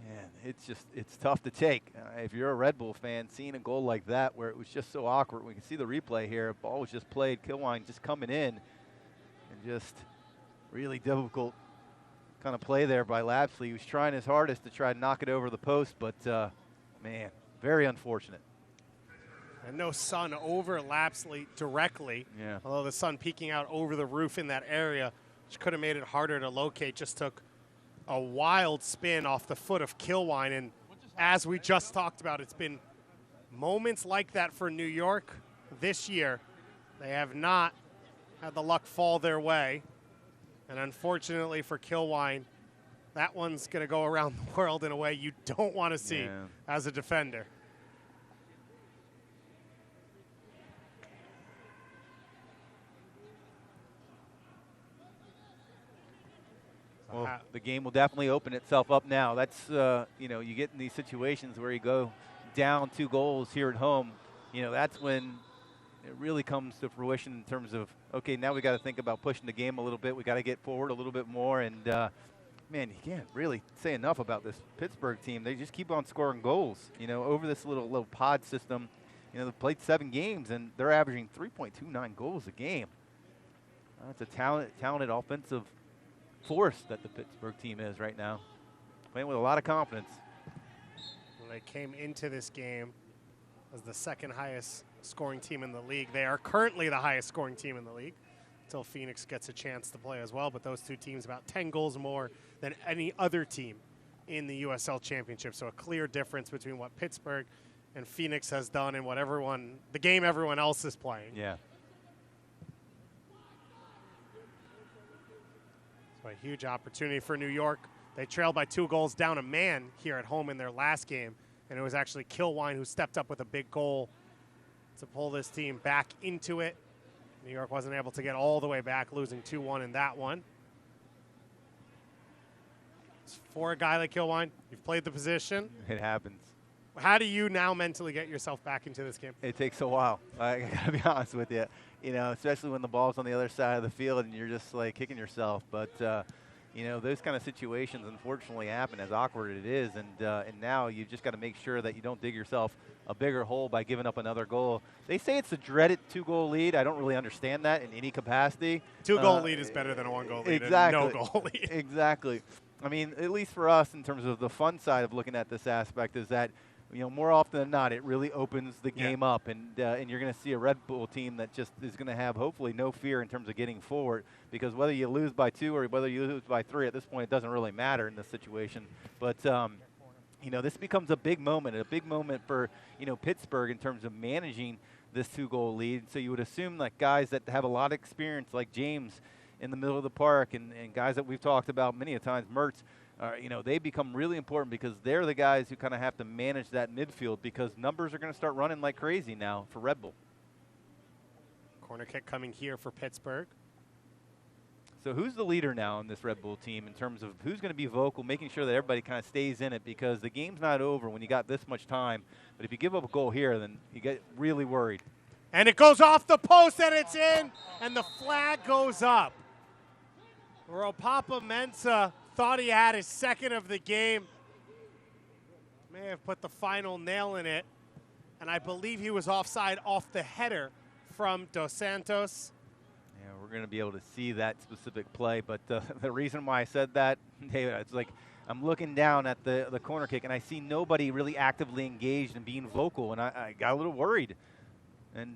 Man, it's tough to take. If you're a Red Bull fan, seeing a goal like that where it was just so awkward, we can see the replay here. Ball was just played, Kilwine just coming in, and just really difficult kind of play there by Lapsley. He was trying his hardest to try to knock it over the post, but man, very unfortunate. And no sun over Lapsley directly. Yeah. Although the sun peeking out over the roof in that area, which could have made it harder to locate, just took a wild spin off the foot of Kilwine. And as we just talked about, it's been moments like that for New York this year. They have not had the luck fall their way. And unfortunately for Kilwine, that one's going to go around the world in a way you don't want to see as a defender. Well, the game will definitely open itself up now. That's, you get in these situations where you go down 2 goals here at home. That's when it really comes to fruition in terms of, okay, now we got to think about pushing the game a little bit. We got to get forward a little bit more. And, man, you can't really say enough about this Pittsburgh team. They just keep on scoring goals, over this little pod system. They've played 7 games, and they're averaging 3.29 goals a game. It's a talented offensive force that the Pittsburgh team is right now, playing with a lot of confidence. Well, they came into this game as the second highest scoring team in the league. They are currently the highest scoring team in the league until Phoenix gets a chance to play as well. But those 2 teams about 10 goals more than any other team in the USL Championship. So a clear difference between what Pittsburgh and Phoenix has done and what the game everyone else is playing. Yeah. So a huge opportunity for New York. They trailed by 2 goals down a man here at home in their last game, and it was actually Kilwine who stepped up with a big goal to pull this team back into it. New York wasn't able to get all the way back, losing 2-1 in that one. For a guy like Kilwine, you've played the position. It happens. How do you now mentally get yourself back into this game? It takes a while. I got to be honest with you. Especially when the ball's on the other side of the field and you're just like kicking yourself. But, those kind of situations unfortunately happen, as awkward as it is. And now you just got to make sure that you don't dig yourself a bigger hole by giving up another goal. They say it's the dreaded 2-goal lead. I don't really understand that in any capacity. 2-goal lead is better than a 1-goal lead. Exactly. And no-goal lead. Exactly. I mean, at least for us, in terms of the fun side of looking at this aspect, is that more often than not, it really opens the game up, and you're going to see a Red Bull team that just is going to have hopefully no fear in terms of getting forward, because whether you lose by 2 or whether you lose by 3 at this point, it doesn't really matter in this situation. But this becomes a big moment for Pittsburgh in terms of managing this 2-goal lead. So you would assume that guys that have a lot of experience, like James in the middle of the park, and guys that we've talked about many a times, Mertz. They become really important because they're the guys who kind of have to manage that midfield, because numbers are going to start running like crazy now for Red Bull. Corner kick coming here for Pittsburgh. So who's the leader now in this Red Bull team in terms of who's going to be vocal, making sure that everybody kind of stays in it, because the game's not over when you got this much time. But if you give up a goal here, then you get really worried. And it goes off the post, and it's in, and the flag goes up. Ropapa Mensah thought he had his second of the game. May have put the final nail in it. And I believe he was offside off the header from Dos Santos. Yeah, we're going to be able to see that specific play. But the reason why I said that, David, it's like I'm looking down at the corner kick, and I see nobody really actively engaged and being vocal. And I got a little worried. And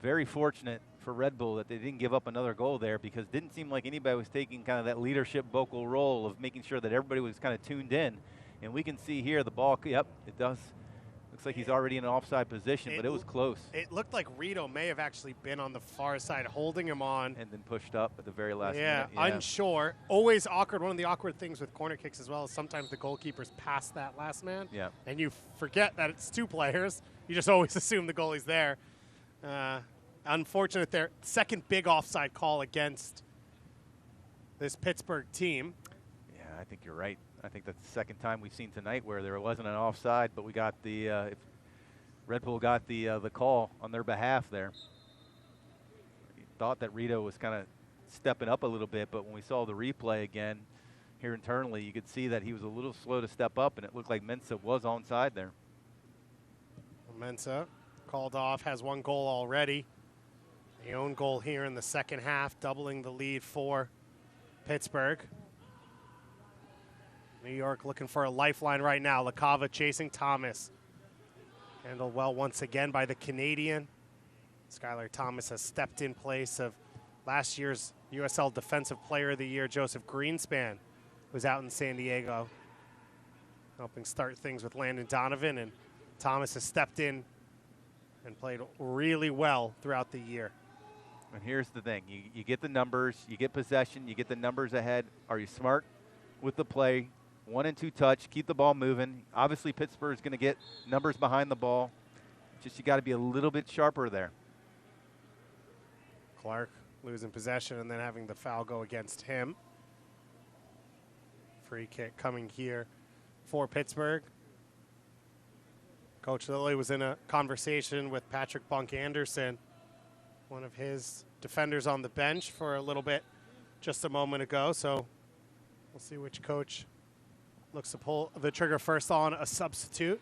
very fortunate for Red Bull that they didn't give up another goal there, because it didn't seem like anybody was taking kind of that leadership vocal role of making sure that everybody was kind of tuned in. And we can see here the ball, yep, it does Looks like he's already in an offside position, but it was close. It looked like Rito may have actually been on the far side holding him on. And then pushed up at the very last minute. Yeah, unsure. Always awkward. One of the awkward things with corner kicks as well is sometimes the goalkeeper's past that last man. Yeah. And you forget that it's two players. You just always assume the goalie's there. Unfortunate their second big offside call against this Pittsburgh team. Yeah, I think you're right. I think that's the second time we've seen tonight where there wasn't an offside, but we got the Red Bull got the call on their behalf there. Thought that Rito was kind of stepping up a little bit, but when we saw the replay again here internally, you could see that he was a little slow to step up, and it looked like Mensah was onside there. Mensah called off, has one goal already. The own goal here in the second half, doubling the lead for Pittsburgh. New York looking for a lifeline right now. LaCava chasing Thomas. Handled well once again by the Canadian. Skylar Thomas has stepped in place of last year's USL Defensive Player of the Year, Joseph Greenspan, who's out in San Diego, helping start things with Landon Donovan. And Thomas has stepped in and played really well throughout the year. And here's the thing. You get the numbers, you get possession, you get the numbers ahead. Are you smart with the play? 1 and 2 touch, keep the ball moving. Obviously, Pittsburgh is going to get numbers behind the ball. Just you got to be a little bit sharper there. Clark losing possession and then having the foul go against him. Free kick coming here for Pittsburgh. Coach Lilly was in a conversation with Patrick Bunk Anderson, one of his defenders on the bench, for a little bit just a moment ago. So we'll see which coach looks to pull the trigger first on a substitute.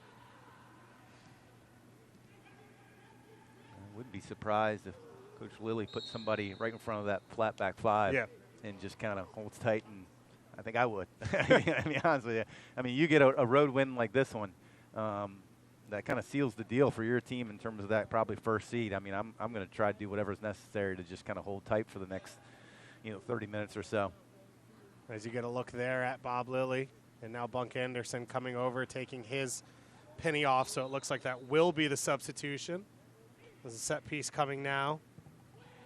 I wouldn't be surprised if Coach Lilly put somebody right in front of that flat back five and just kind of holds tight, and I think I would. I mean, honest with you. I mean, you get a road win like this one, that kind of seals the deal for your team in terms of that probably first seed. I mean, I'm going to try to do whatever's necessary to just kind of hold tight for the next, 30 minutes or so. As you get a look there at Bob Lilly, and now Bunk Anderson coming over, taking his penny off, so it looks like that will be the substitution. There's a set piece coming now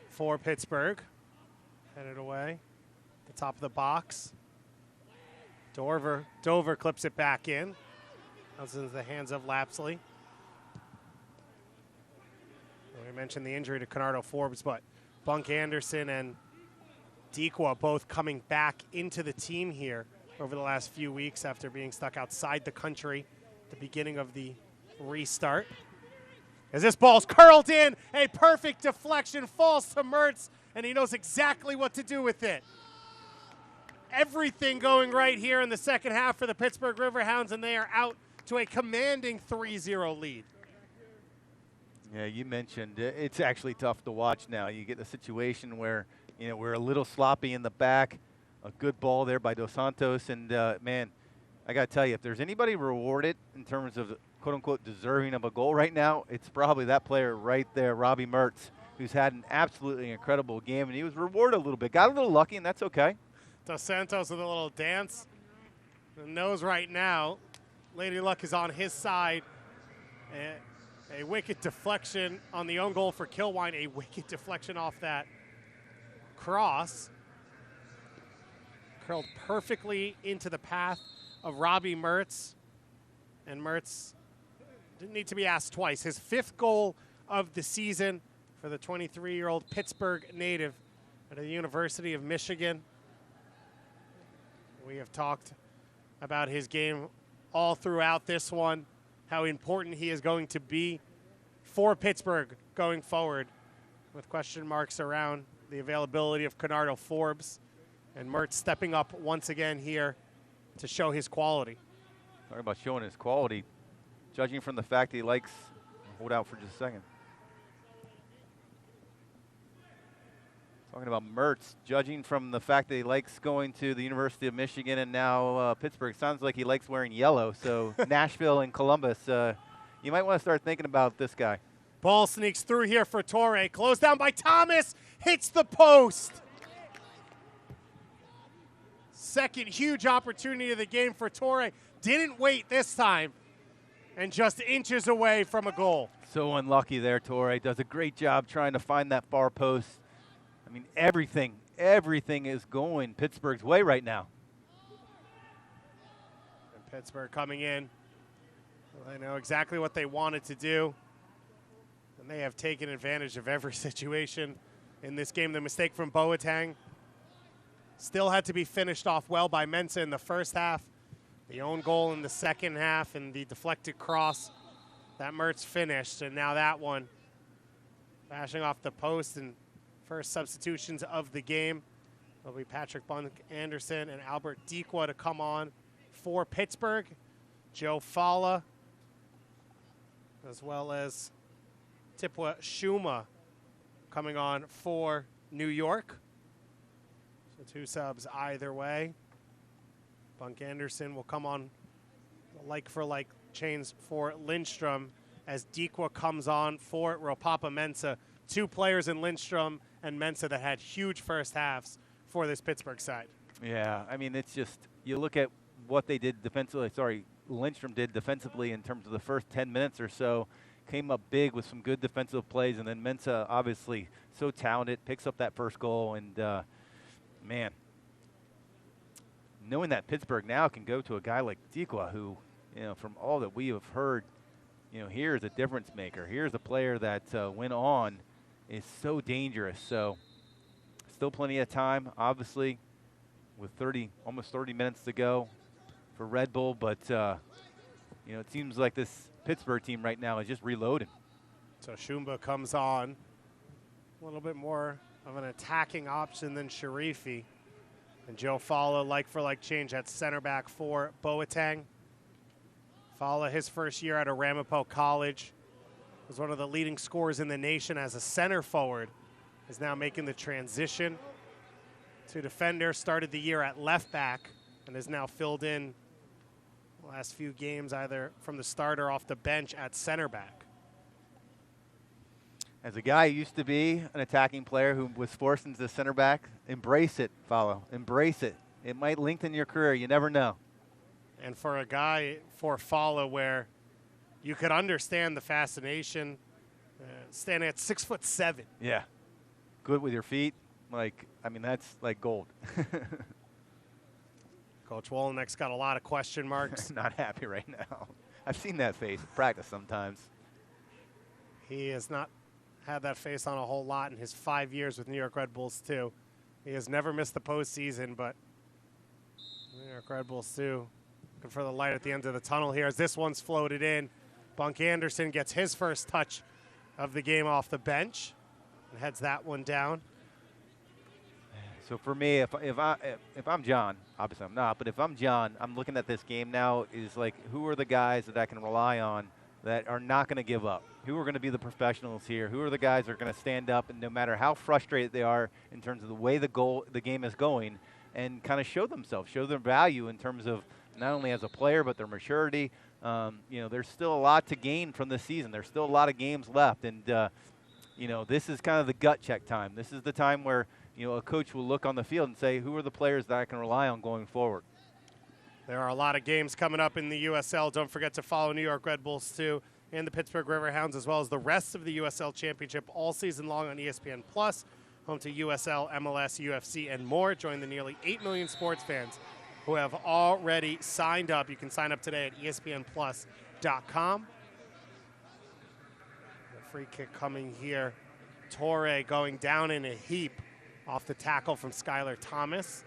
for Pittsburgh. Headed away. The top of the box. Dover clips it back in. Comes into the hands of Lapsley. We mentioned the injury to Conardo Forbes, but Bunk Anderson and Dequa both coming back into the team here over the last few weeks after being stuck outside the country at the beginning of the restart. As this ball's curled in, a perfect deflection falls to Mertz, and he knows exactly what to do with it. Everything going right here in the second half for the Pittsburgh Riverhounds, and they are out to a commanding 3-0 lead. Yeah, you mentioned it's actually tough to watch now. You get a situation where, we're a little sloppy in the back. A good ball there by Dos Santos, and man, I got to tell you, if there's anybody rewarded in terms of quote-unquote deserving of a goal right now, it's probably that player right there, Robbie Mertz, who's had an absolutely incredible game, and he was rewarded a little bit. Got a little lucky, and that's okay. Dos Santos with a little dance. And knows right now Lady Luck is on his side. A wicked deflection on the own goal for Kilwine. A wicked deflection off that cross. Curled perfectly into the path of Robbie Mertz. And Mertz didn't need to be asked twice. His 5th goal of the season for the 23-year-old Pittsburgh native at the University of Michigan. We have talked about his game all throughout this one, how important he is going to be for Pittsburgh going forward, with question marks around the availability of Conardo Forbes, and Mertz stepping up once again here to show his quality. Talking about showing his quality, judging from the fact that he likes, hold out for just a second. Talking about Mertz, judging from the fact that he likes going to the University of Michigan and now Pittsburgh, sounds like he likes wearing yellow. So Nashville and Columbus, you might want to start thinking about this guy. Ball sneaks through here for Torre. Closed down by Thomas. Hits the post. Second huge opportunity of the game for Torre. Didn't wait this time. and just inches away from a goal. So unlucky there, Torre. Does a great job trying to find that far post. I mean, everything is going Pittsburgh's way right now. And Pittsburgh coming in. Well, they know exactly what they wanted to do. And they have taken advantage of every situation in this game. The mistake from Boateng still had to be finished off well by Mensah in the first half. The own goal in the second half and the deflected cross that Mertz finished. And now that one bashing off the post, and first substitutions of the game. It'll be Patrick Bunk-Anderson and Albert Dikwa to come on for Pittsburgh. Joe Fala, as well as Tipwa Shuma coming on for New York. So 2 subs either way. Bunk-Anderson will come on like-for-like change for Lindstrom as Dikwa comes on for Ropapa Mensah. 2 players in Lindstrom and Mensah that had huge first halves for this Pittsburgh side. Yeah, I mean, it's just, you look at what they did defensively, Lindstrom did defensively in terms of the first 10 minutes or so, came up big with some good defensive plays, and then Mensah, obviously so talented, picks up that first goal, and man, knowing that Pittsburgh now can go to a guy like Dikwa, who, you know, from all that we have heard, you know, here's a difference maker. Here's a player that went on, is so dangerous. So still plenty of time, obviously, with almost 30 minutes to go for Red Bull. But, you know, it seems like this Pittsburgh team right now is just reloading. So Shumba comes on, a little bit more of an attacking option than Sharifi. And Joe Fala, like-for-like change at center back for Boateng. Fala, his first year at Ramapo College, was one of the leading scorers in the nation as a center forward, is now making the transition to defender. Started the year at left back and has now filled in the last few games either from the start or off the bench at center back. As a guy who used to be an attacking player who was forced into the center back, embrace it, Fala. Embrace it. It might lengthen your career. You never know. And for a guy, for Fala, where you could understand the fascination, standing at 6'7". Yeah. Good with your feet. Like, I mean, that's like gold. Coach Wolinek's got a lot of question marks. Not happy right now. I've seen that face in practice sometimes. He has not had that face on a whole lot in his 5 years with New York Red Bulls, too. He has never missed the postseason, but New York Red Bulls, too, looking for the light at the end of the tunnel here as this one's floated in. Bunk-Anderson gets his first touch of the game off the bench and heads that one down. So for me, if I'm John, obviously I'm not, but if I'm John, I'm looking at this game now is like, who are the guys that I can rely on that are not going to give up? Who are going to be the professionals here? Who are the guys that are going to stand up and no matter how frustrated they are in terms of the way the game is going, and kind of show themselves, show their value in terms of not only as a player but their maturity. You know, there's still a lot to gain from this season. There's still a lot of games left, and you know, this is kind of the gut check time. This is the time where, you know, a coach will look on the field and say, who are the players that I can rely on going forward? There are a lot of games coming up in the USL. Don't forget to follow New York Red Bulls, too, and the Pittsburgh Riverhounds, as well as the rest of the USL Championship all season long on ESPN+, home to USL, MLS, UFC, and more. Join the nearly 8 million sports fans who have already signed up. You can sign up today at ESPNplus.com. The free kick coming here. Torre going down in a heap off the tackle from Skylar Thomas.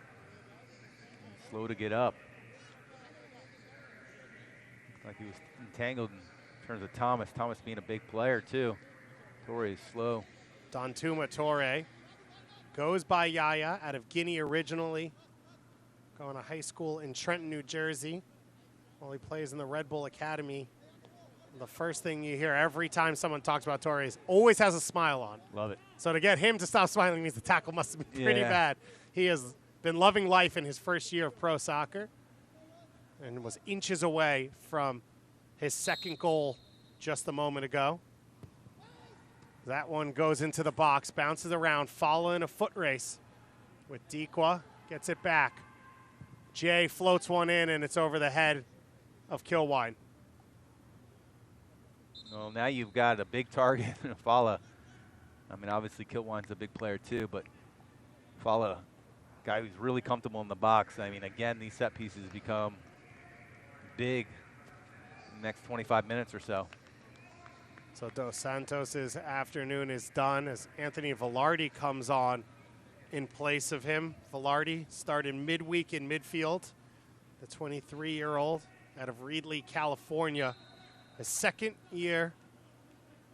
Slow to get up. Like he was entangled in terms of Thomas. Thomas being a big player, too. Torre is slow. Dantuma Torre goes by Yaya, out of Guinea originally. Going to high school in Trenton, New Jersey. While he plays in the Red Bull Academy. The first thing you hear every time someone talks about Torre is always has a smile on. Love it. So to get him to stop smiling means the tackle must have been pretty bad. He has been loving life in his first year of pro soccer and was inches away from his second goal just a moment ago. That one goes into the box, bounces around, following a foot race with Dikwa. Gets it back. Jay floats one in, and it's over the head of Kilwine. Well, now you've got a big target, Fala. I mean, obviously Kilwine's a big player too, but Fala, guy who's really comfortable in the box. I mean, again, these set pieces become big in the next 25 minutes or so. So Dos Santos' afternoon is done as Anthony Velarde comes on in place of him. Velarde started midweek in midfield. The 23-year-old out of Reedley, California. His second year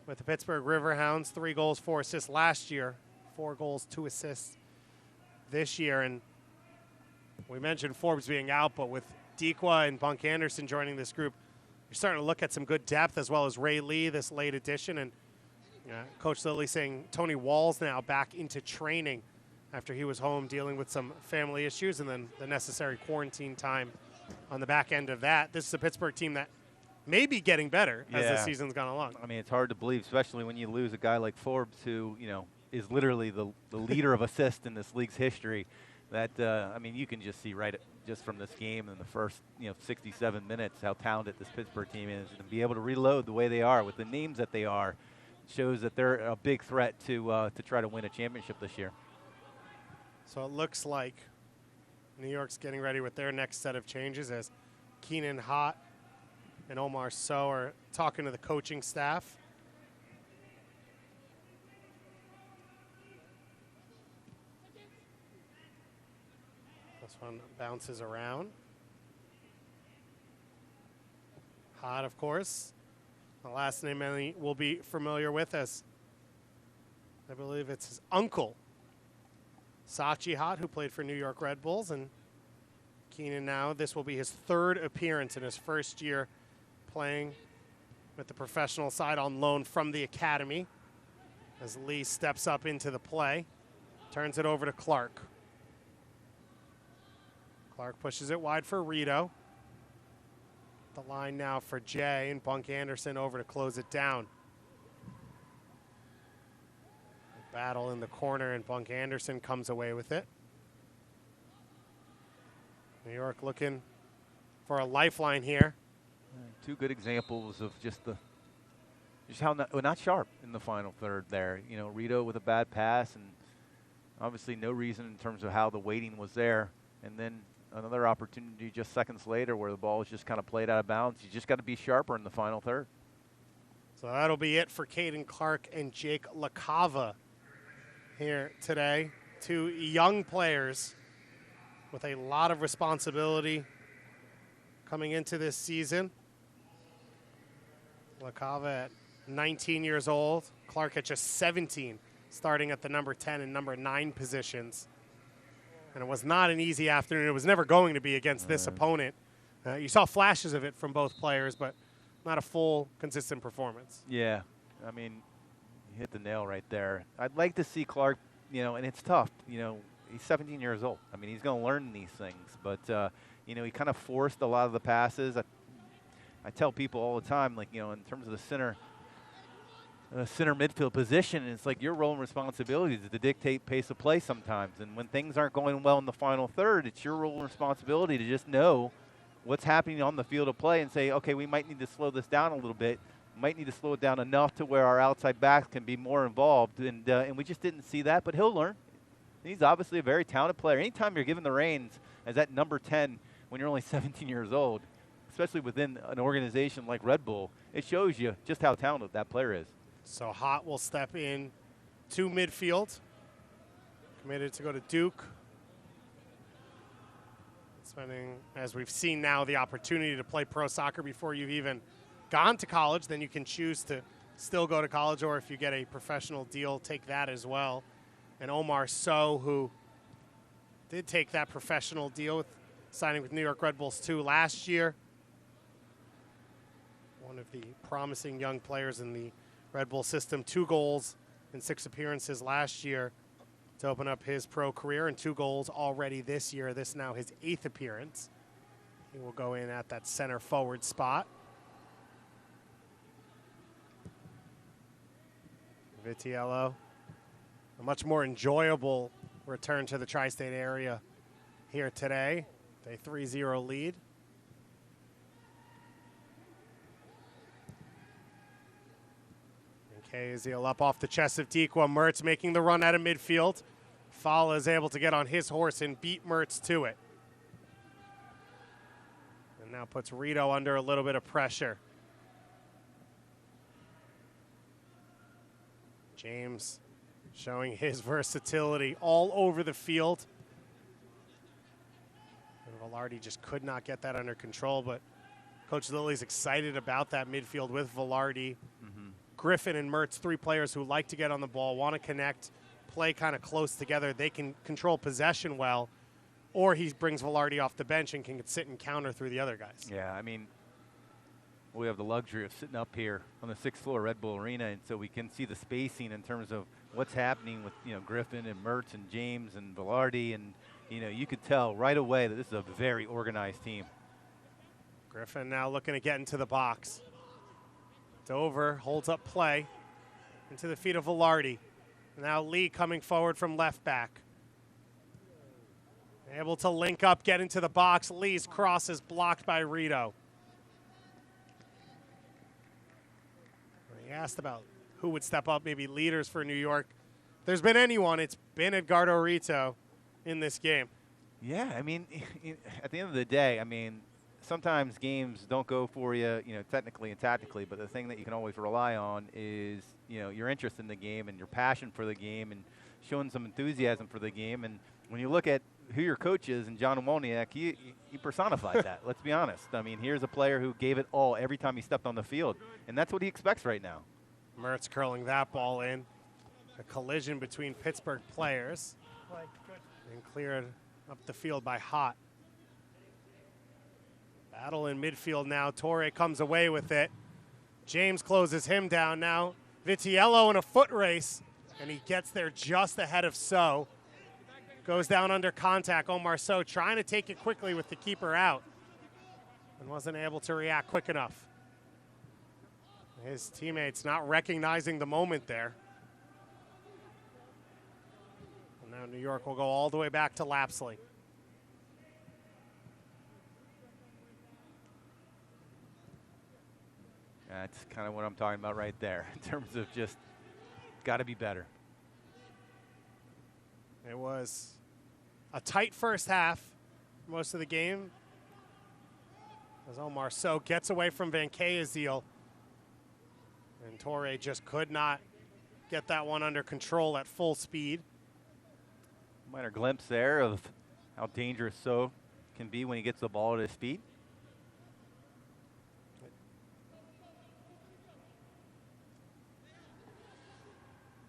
with the Pittsburgh Riverhounds. 3 goals, 4 assists last year. 4 goals, 2 assists this year. And we mentioned Forbes being out, but with Dequa and Bunk Anderson joining this group, you're starting to look at some good depth, as well as Ray Lee, this late addition. And Coach Lilly saying Tony Wall's now back into training after he was home dealing with some family issues and then the necessary quarantine time on the back end of that. This is a Pittsburgh team that may be getting better as the season's gone along. I mean, it's hard to believe, especially when you lose a guy like Forbes who, is literally the leader of assists in this league's history. That, I mean, you can just see just from this game in the first, 67 minutes how talented this Pittsburgh team is. And to be able to reload the way they are with the names that they are shows that they're a big threat to try to win a championship this year. So it looks like New York's getting ready with their next set of changes as Keenan Hott and Omar Sow are talking to the coaching staff. This one bounces around. Hott, of course. The last name many will be familiar with, as I believe it's his uncle, Sachi Hott, who played for New York Red Bulls. And Keenan now, this will be his 3rd appearance in his first year playing with the professional side on loan from the academy, as Lee steps up into the play, turns it over to Clark. Clark pushes it wide for Rito. The line now for Jay, and Bunk Anderson over to close it down. Battle in the corner, and Bunk Anderson comes away with it. New York looking for a lifeline here. 2 good examples of just how not sharp in the final third there. Rito with a bad pass, and obviously no reason in terms of how the waiting was there. And then another opportunity just seconds later where the ball was just kind of played out of bounds. You just got to be sharper in the final third. So that'll be it for Caden Clark and Jake LaCava here today. 2 young players with a lot of responsibility coming into this season. LaCava at 19 years old. Clark at just 17, starting at the number 10 and number 9 positions. And it was not an easy afternoon. It was never going to be against this opponent. You saw flashes of it from both players, but not a full, consistent performance. Yeah, I mean, you hit the nail right there. I'd like to see Clark, and it's tough. He's 17 years old. I mean, he's going to learn these things. But, he kind of forced a lot of the passes. I tell people all the time, in terms of the center midfield position, it's like your role and responsibility is to dictate pace of play sometimes. And when things aren't going well in the final third, it's your role and responsibility to just know what's happening on the field of play and say, okay, we might need to slow this down a little bit. We might need to slow it down enough to where our outside backs can be more involved. And we just didn't see that, but he'll learn. He's obviously a very talented player. Anytime you're given the reins as that number 10 when you're only 17 years old, especially within an organization like Red Bull, it shows you just how talented that player is. So Hott will step in to midfield. Committed to go to Duke. Spending, as we've seen now, the opportunity to play pro soccer before you've even gone to college. Then you can choose to still go to college, or if you get a professional deal, take that as well. And Omar Sow, who did take that professional deal with signing with New York Red Bulls 2 last year. One of the promising young players in the Red Bull system. 2 goals in 6 appearances last year to open up his pro career, and 2 goals already this year. This now his 8th appearance. He will go in at that center forward spot. Vitiello, a much more enjoyable return to the tri-state area here today. A 3-0 lead. Kaziel up off the chest of Tikwa. Mertz making the run out of midfield. Fala is able to get on his horse and beat Mertz to it. And now puts Rito under a little bit of pressure. James showing his versatility all over the field. And Velarde just could not get that under control, but Coach Lilly's excited about that midfield with Velarde. Griffin and Mertz, 3 players who like to get on the ball, want to connect, play kind of close together. They can control possession well, or he brings Velarde off the bench and can sit and counter through the other guys. Yeah, I mean, we have the luxury of sitting up here on the 6th floor of Red Bull Arena, and so we can see the spacing in terms of what's happening with, Griffin and Mertz and James and Velarde, and, you could tell right away that this is a very organized team. Griffin now looking to get into the box. Dover holds up play into the feet of Velarde. Now Lee coming forward from left back. Able to link up, get into the box. Lee's cross is blocked by Rito. He asked about who would step up, maybe leaders for New York. If there's been anyone, it's been Edgardo Rito in this game. Yeah, I mean, at the end of the day, I mean, sometimes games don't go for you, technically and tactically, but the thing that you can always rely on is, your interest in the game and your passion for the game and showing some enthusiasm for the game. And when you look at who your coach is and John Woniak, he personified that. Let's be honest. I mean, here's a player who gave it all every time he stepped on the field, and that's what he expects right now. Mertz curling that ball in. A collision between Pittsburgh players and cleared up the field by Hott. Battle in midfield now. Torre comes away with it. James closes him down now. Vitiello in a foot race, and he gets there just ahead of So. Goes down under contact. Omar So trying to take it quickly with the keeper out and wasn't able to react quick enough. His teammates not recognizing the moment there. And now New York will go all the way back to Lapsley. That's kind of what I'm talking about right there in terms of just got to be better. It was a tight first half most of the game as Omar So gets away from Van Kaziel. And Torre just could not get that one under control at full speed. Minor glimpse there of how dangerous So can be when he gets the ball at his feet.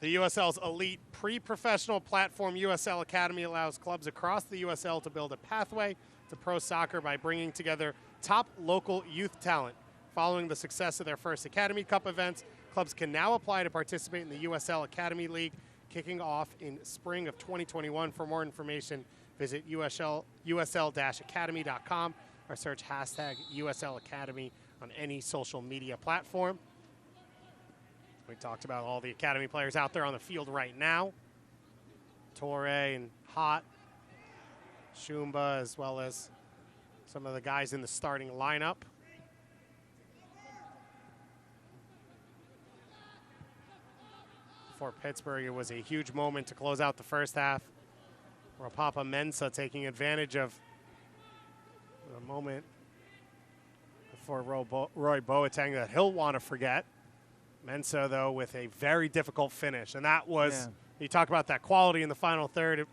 The USL's elite pre-professional platform, USL Academy, allows clubs across the USL to build a pathway to pro soccer by bringing together top local youth talent. Following the success of their first Academy Cup events, clubs can now apply to participate in the USL Academy League, kicking off in spring of 2021. For more information, visit USL-academy.com or search hashtag USL Academy on any social media platform. We talked about all the Academy players out there on the field right now. Torre and Hott, Shumba, as well as some of the guys in the starting lineup. For Pittsburgh, it was a huge moment to close out the first half. Rapapa Mensah taking advantage of a moment for Roy Boateng that he'll want to forget. Mensah, though, with a very difficult finish. And that was, you talk about that quality in the final third. It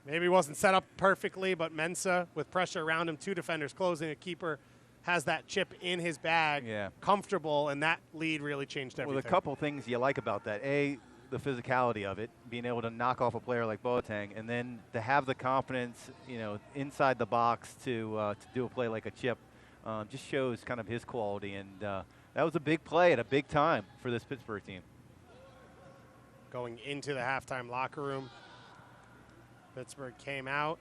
maybe wasn't set up perfectly, but Mensah, with pressure around him, 2 defenders closing, a keeper has that chip in his bag, comfortable, and that lead really changed everything. Well, a couple things you like about that. A, the physicality of it, being able to knock off a player like Boateng, and then to have the confidence, inside the box to do a play like a chip, just shows kind of his quality. And that was a big play at a big time for this Pittsburgh team. Going into the halftime locker room, Pittsburgh came out.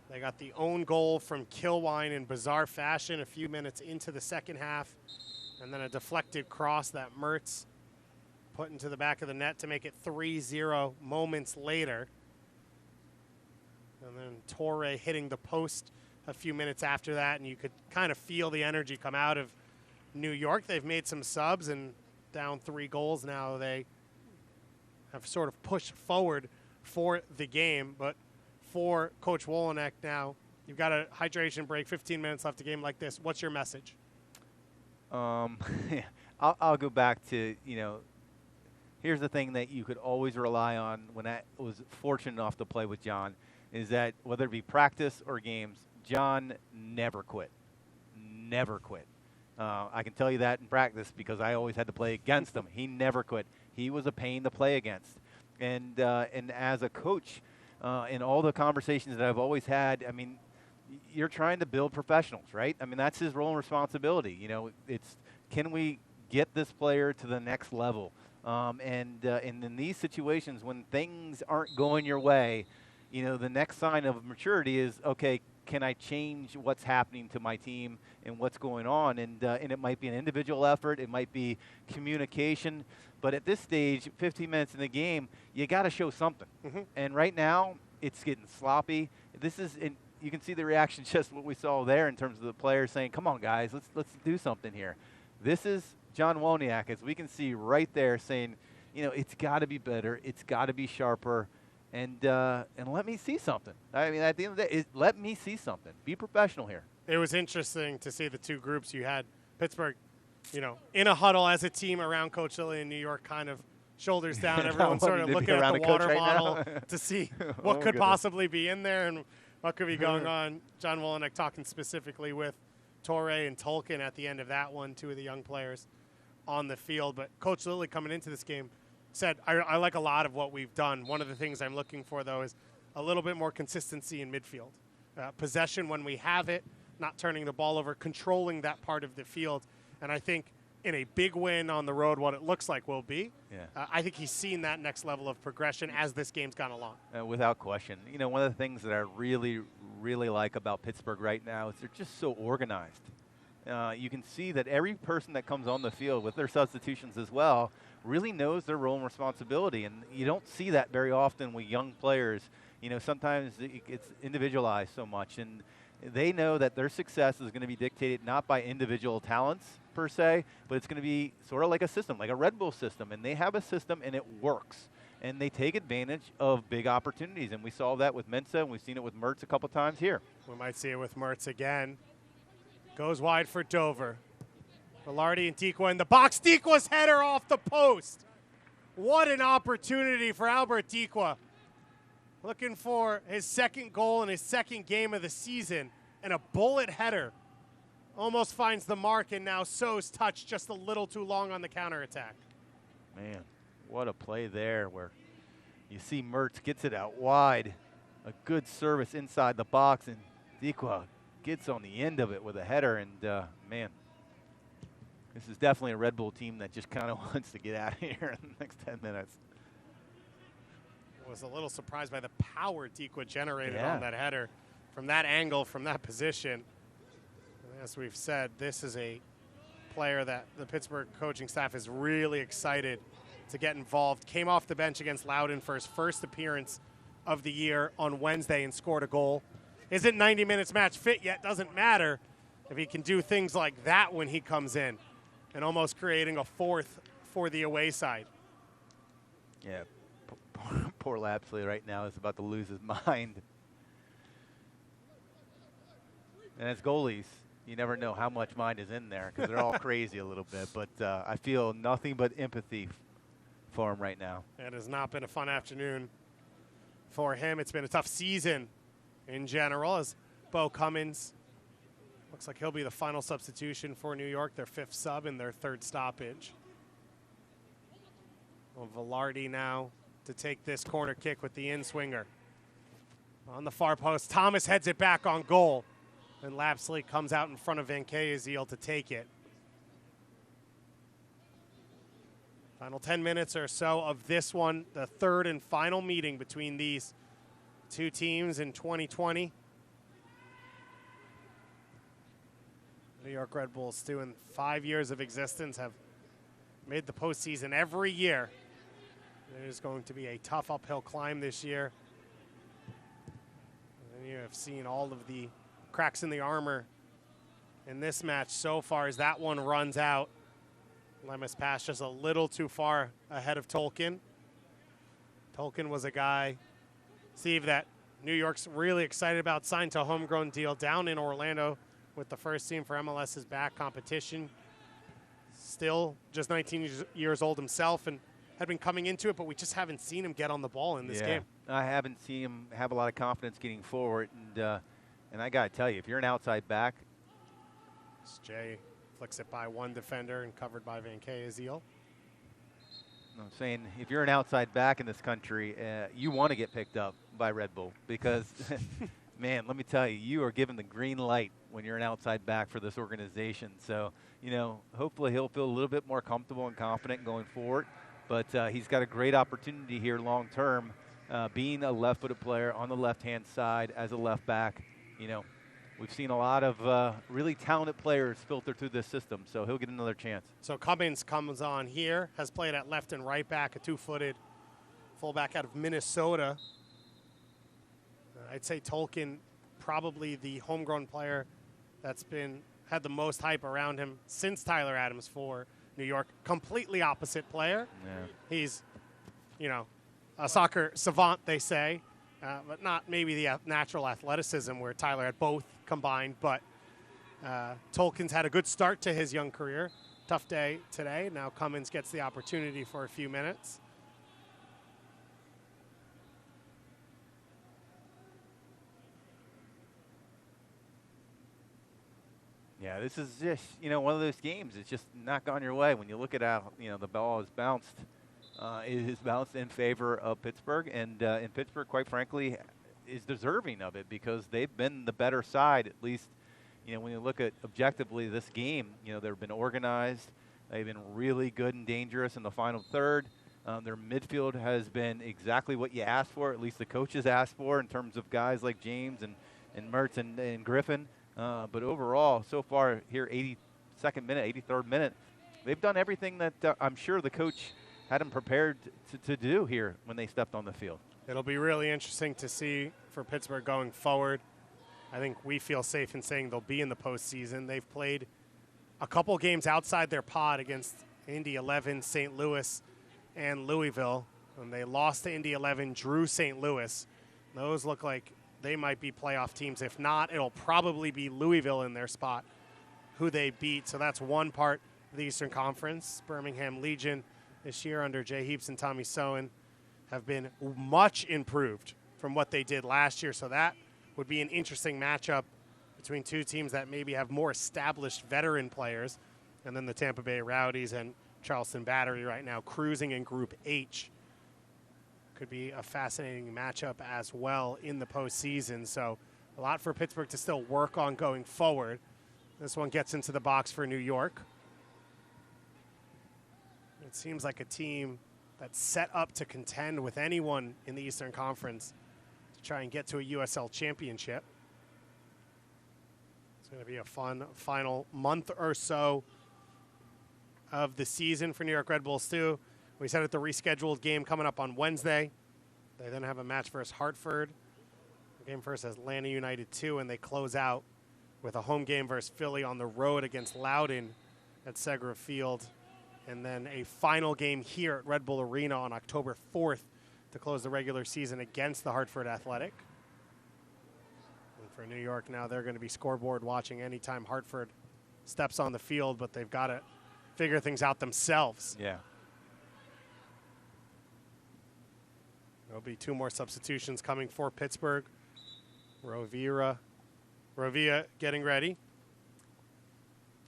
They got the own goal from Kilwine in bizarre fashion a few minutes into the second half, and then a deflected cross that Mertz put into the back of the net to make it 3-0 moments later. And then Torre hitting the post a few minutes after that, and you could kind of feel the energy come out of New York. They've made some subs, and down 3 goals now. They have sort of pushed forward for the game. But for Coach Wolenek now, you've got a hydration break, 15 minutes left a game like this. What's your message? I'll go back to, here's the thing that you could always rely on when I was fortunate enough to play with John, is that whether it be practice or games, John never quit. Never quit. I can tell you that in practice because I always had to play against him. He never quit. He was a pain to play against. And as a coach, in all the conversations that I've always had, I mean, you're trying to build professionals, right? I mean, that's his role and responsibility. It's can we get this player to the next level? And in these situations, when things aren't going your way, the next sign of maturity is, okay, can I change what's happening to my team and what's going on? And it might be an individual effort. It might be communication. But at this stage, 15 minutes in the game, you got to show something. And right now, it's getting sloppy. You can see the reaction, just what we saw there in terms of the players saying, come on, guys, let's do something here. This is John Wolenek, as we can see right there, saying, it's got to be better. It's got to be sharper. And let me see something. I mean, at the end of the day, let me see something. Be professional here. It was interesting to see the two groups. You had Pittsburgh, in a huddle as a team around Coach Lilly in New York, kind of shoulders down. Everyone sort of looking at the water bottle to see what could possibly be in there and what could be going on. John Wolenek talking specifically with Torre and Tolkien at the end of that one, 2 of the young players on the field. But Coach Lilly coming into this game said, I like a lot of what we've done. One of the things I'm looking for, though, is a little bit more consistency in midfield. Possession when we have it, not turning the ball over, controlling that part of the field. And I think in a big win on the road, what it looks like will be, I think he's seen that next level of progression as this game's gone along. Without question. One of the things that I really, really like about Pittsburgh right now is they're just so organized. You can see that every person that comes on the field with their substitutions as well really knows their role and responsibility, and you don't see that very often with young players. Sometimes it's individualized so much, and they know that their success is going to be dictated not by individual talents per se, but it's going to be sort of like a system, like a Red Bull system, and they have a system and it works, and they take advantage of big opportunities, and we saw that with Mensah, and we've seen it with Mertz a couple times here. We might see it with Mertz again. Goes wide for Dover. Velarde and Dikwa in the box. Dikwa's header off the post. What an opportunity for Albert Dikwa. Looking for his second goal in his second game of the season. And a bullet header almost finds the mark, and now So's touch just a little too long on the counterattack. Man, what a play there where you see Mertz gets it out wide. A good service inside the box, and Dikwa gets on the end of it with a header, and man, this is definitely a Red Bull team that just kind of wants to get out of here in the next 10 minutes. Was a little surprised by the power Dikwa generated on that header from that angle, from that position. And as we've said, this is a player that the Pittsburgh coaching staff is really excited to get involved. Came off the bench against Loudoun for his first appearance of the year on Wednesday and scored a goal. Isn't 90 minutes match fit yet, doesn't matter if he can do things like that when he comes in and almost creating a fourth for the away side. Yeah, poor Lapsley right now is about to lose his mind. And as goalies, you never know how much mind is in there because they're all crazy a little bit. But I feel nothing but empathy for him right now. It has not been a fun afternoon for him. It's been a tough season in general, as Bo Cummins looks like he'll be the final substitution for New York, their 5th sub in their 3rd stoppage. Well, Velarde now to take this corner kick with the in-swinger. On the far post, Thomas heads it back on goal, and Lapsley comes out in front of Van Keezeal to take it. Final 10 minutes or so of this one, the 3rd and final meeting between these two teams in 2020. New York Red Bulls, too, in 5 years of existence, have made the postseason every year. It is going to be a tough uphill climb this year. And you have seen all of the cracks in the armor in this match so far as that one runs out. Lemus passed just a little too far ahead of Tolkien. Tolkien was a guy, Steve, that New York's really excited about, signed to a homegrown deal down in Orlando with the first team for MLS's back competition. Still just 19 years old himself and had been coming into it, but we just haven't seen him get on the ball in this game. I haven't seen him have a lot of confidence getting forward. And I got to tell you, if you're an outside back. Jay flicks it by one defender and covered by Van Keezel. I'm saying if you're an outside back in this country, you want to get picked up by Red Bull because, man, let me tell you, you are given the green light when you're an outside back for this organization. So, hopefully he'll feel a little bit more comfortable and confident going forward. But he's got a great opportunity here long term, being a left-footed player on the left-hand side as a left back. We've seen a lot of really talented players filter through this system, so he'll get another chance. So Cummins comes on here, has played at left and right back, a two-footed fullback out of Minnesota. I'd say Tolkien, probably the homegrown player that's had the most hype around him since Tyler Adams for New York. Completely opposite player. Yeah. He's, a soccer savant, they say. But not maybe the natural athleticism where Tyler had both combined. But Tolkien's had a good start to his young career. Tough day today. Now Cummins gets the opportunity for a few minutes. Yeah, this is just, one of those games. It's just not gone your way. When you look at how, the ball is bounced. It is bounced in favor of Pittsburgh, and Pittsburgh, quite frankly, is deserving of it because they've been the better side, at least, when you look at objectively this game, they've been organized. They've been really good and dangerous in the final third. Their midfield has been exactly what you asked for, at least the coaches asked for in terms of guys like James and Mertz and Griffin. But overall, so far here, 82nd minute, 83rd minute, they've done everything that I'm sure the coach had them prepared to do here when they stepped on the field. It'll be really interesting to see for Pittsburgh going forward. I think we feel safe in saying they'll be in the postseason. They've played a couple games outside their pod against Indy 11, St. Louis, and Louisville. And they lost to Indy 11, drew St. Louis. Those look like they might be playoff teams. If not, it'll probably be Louisville in their spot, who they beat. So that's one part of the Eastern Conference. Birmingham Legion this year under Jay Heaps and Tommy Sowen have been much improved from what they did last year. So that would be an interesting matchup between two teams that maybe have more established veteran players. And then the Tampa Bay Rowdies and Charleston Battery right now cruising in Group H. Could be a fascinating matchup as well in the postseason. So a lot for Pittsburgh to still work on going forward. This one gets into the box for New York. It seems like a team that's set up to contend with anyone in the Eastern Conference to try and get to a USL championship. It's going to be a fun final month or so of the season for New York Red Bulls too. We said at the rescheduled game coming up on Wednesday. They then have a match versus Hartford. The game versus Atlanta United 2, and they close out with a home game versus Philly on the road against Loudoun at Segra Field. And then a final game here at Red Bull Arena on October 4th to close the regular season against the Hartford Athletic. And for New York now, they're going to be scoreboard watching anytime Hartford steps on the field, but they've got to figure things out themselves. Yeah. There'll be two more substitutions coming for Pittsburgh. Rovia getting ready.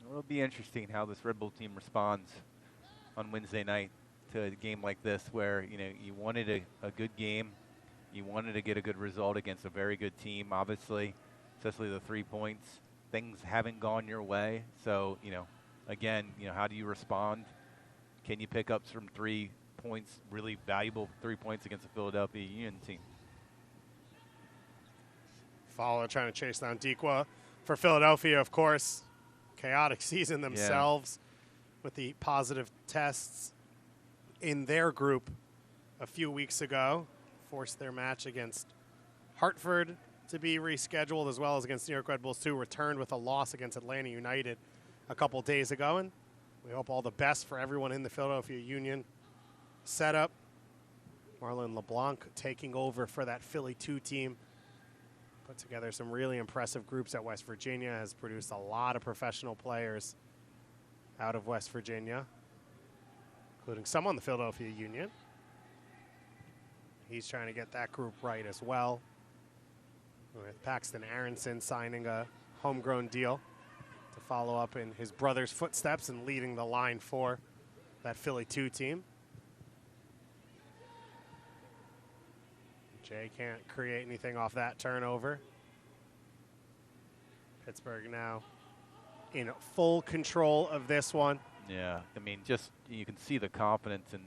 It'll be interesting how this Red Bull team responds on Wednesday night to a game like this where, you wanted a good game. You wanted to get a good result against a very good team, obviously, especially the 3 points. Things haven't gone your way. So, again, how do you respond? Can you pick up some 3 points, really valuable 3 points against the Philadelphia Union team? Fowler trying to chase down Dikwa for Philadelphia, of course. Chaotic season themselves with the positive tests in their group a few weeks ago. Forced their match against Hartford to be rescheduled, as well as against New York Red Bulls 2, returned with a loss against Atlanta United a couple days ago. And We hope all the best for everyone in the Philadelphia Union setup. Marlon LeBlanc taking over for that Philly 2 team. Put together some really impressive groups at West Virginia, has produced a lot of professional players out of West Virginia, including some on the Philadelphia Union. He's trying to get that group right as well, with Paxton Aronson signing a homegrown deal to follow up in his brother's footsteps and leading the line for that Philly 2 team. Jay can't create anything off that turnover. Pittsburgh now in full control of this one. Yeah, I mean, just you can see the confidence, and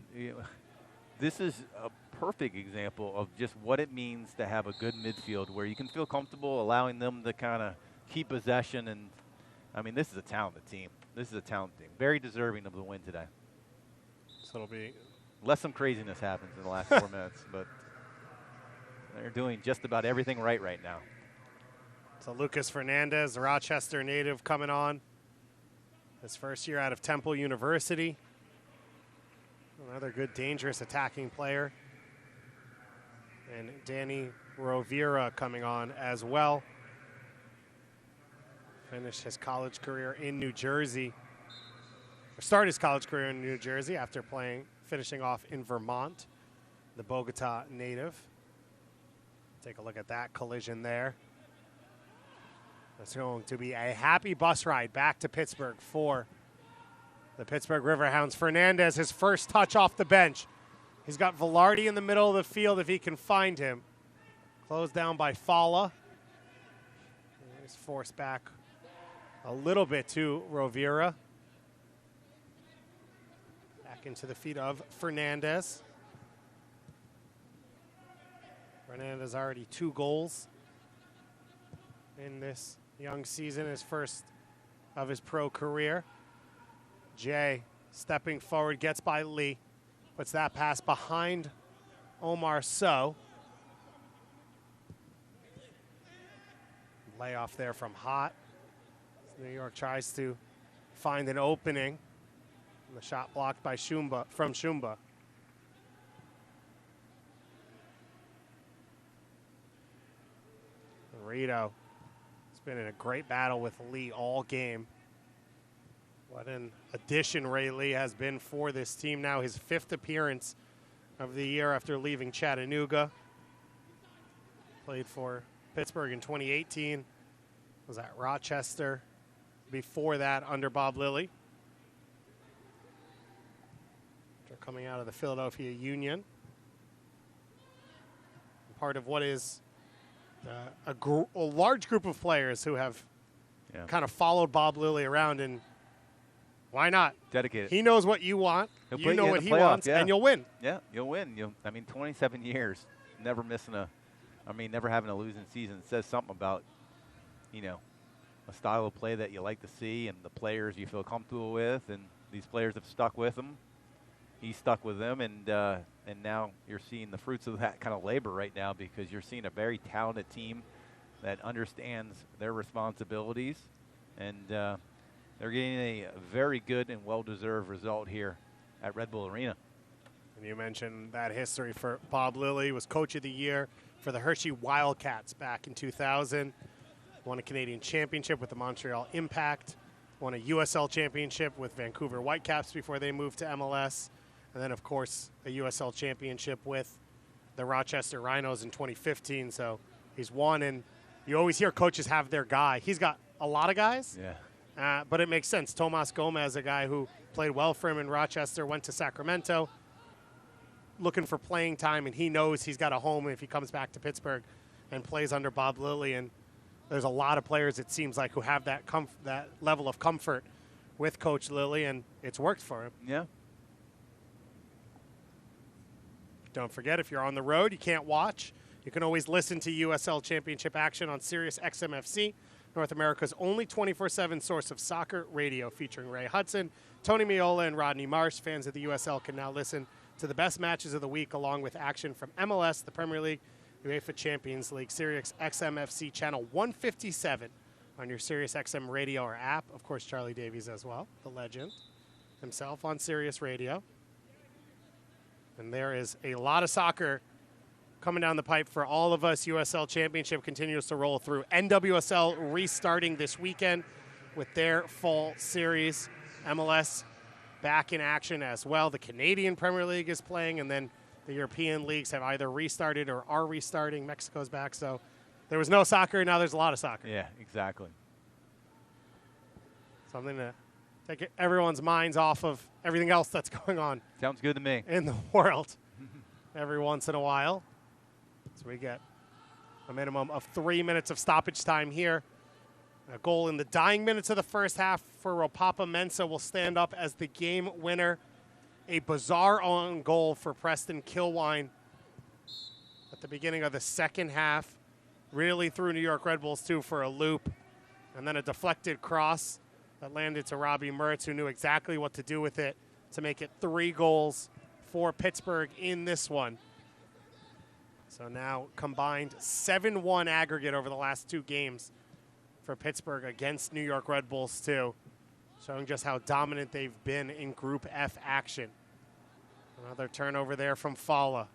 this is a perfect example of just what it means to have a good midfield where you can feel comfortable allowing them to kind of keep possession. And I mean, this is a talented team. This is a talented team. Very deserving of the win today. So it'll be unless some craziness happens in the last 4 minutes, but they're doing just about everything right now. So Lucas Fernandez, the Rochester native, coming on. His first year out of Temple University. Another good, dangerous attacking player. And Danny Rovira coming on as well. Finished his college career in New Jersey. Or started his college career in New Jersey after finishing off in Vermont, the Bogota native. Take a look at that collision there. It's going to be a happy bus ride back to Pittsburgh for the Pittsburgh Riverhounds. Fernandez, his first touch off the bench. He's got Velarde in the middle of the field if he can find him. Closed down by Fala. He's forced back a little bit to Rovira. Back into the feet of Fernandez. Fernandez already 2 goals in this young season, his first of his pro career. Jay stepping forward, gets by Lee, puts that pass behind Omar Sow. Layoff there from Hott. New York tries to find an opening. And the shot blocked by Shumba. Rito has been in a great battle with Lee all game. What an addition Ray Lee has been for this team now. His 5th appearance of the year after leaving Chattanooga. Played for Pittsburgh in 2018. Was at Rochester before that under Bob Lilly. They're coming out of the Philadelphia Union. Part of what is a large group of players who have kind of followed Bob Lilly around, and why not? Dedicated. He knows what you want. You know what he wants, and you'll win. Yeah, you'll win. I mean, 27 years, never never having a losing season. It says something about, a style of play that you like to see and the players you feel comfortable with, and these players have stuck with him. He's stuck with them, and now you're seeing the fruits of that kind of labor right now, because you're seeing a very talented team that understands their responsibilities, and they're getting a very good and well-deserved result here at Red Bull Arena. And you mentioned that history for Bob Lilly. Was Coach of the Year for the Hershey Wildcats back in 2000. Won a Canadian championship with the Montreal Impact. Won a USL championship with Vancouver Whitecaps before they moved to MLS. And then, of course, a USL championship with the Rochester Rhinos in 2015. So he's won, and you always hear coaches have their guy. He's got a lot of guys. Yeah. But it makes sense. Tomas Gomez, a guy who played well for him in Rochester, went to Sacramento, looking for playing time, and he knows he's got a home if he comes back to Pittsburgh and plays under Bob Lilly. And there's a lot of players, it seems like, who have that that level of comfort with Coach Lilly, and it's worked for him. Yeah. Don't forget, if you're on the road, you can't watch. You can always listen to USL Championship action on Sirius XMFC, North America's only 24/7 source of soccer radio, featuring Ray Hudson, Tony Miola, and Rodney Marsh. Fans of the USL can now listen to the best matches of the week, along with action from MLS, the Premier League, UEFA Champions League, Sirius XMFC channel 157 on your Sirius XM radio or app. Of course, Charlie Davies as well, the legend. himself on Sirius Radio. And there is a lot of soccer coming down the pipe for all of us. USL Championship continues to roll through. NWSL restarting this weekend with their fall series. MLS back in action as well. The Canadian Premier League is playing, and then the European leagues have either restarted or are restarting. Mexico's back, so there was no soccer. Now there's a lot of soccer. Yeah, exactly. Something to take everyone's minds off of everything else that's going on. Sounds good to me. In the world every once in a while. So we get a minimum of 3 minutes of stoppage time here. A goal in the dying minutes of the first half for Ropapa Mensah will stand up as the game winner. A bizarre own goal for Preston Kilwine at the beginning of the second half. Really threw New York Red Bulls, too, for a loop. And then a deflected cross that landed to Robbie Mertz, who knew exactly what to do with it to make it 3 goals for Pittsburgh in this one. So now combined 7-1 aggregate over the last 2 games for Pittsburgh against New York Red Bulls, too, showing just how dominant they've been in Group F action. Another turnover there from Fala.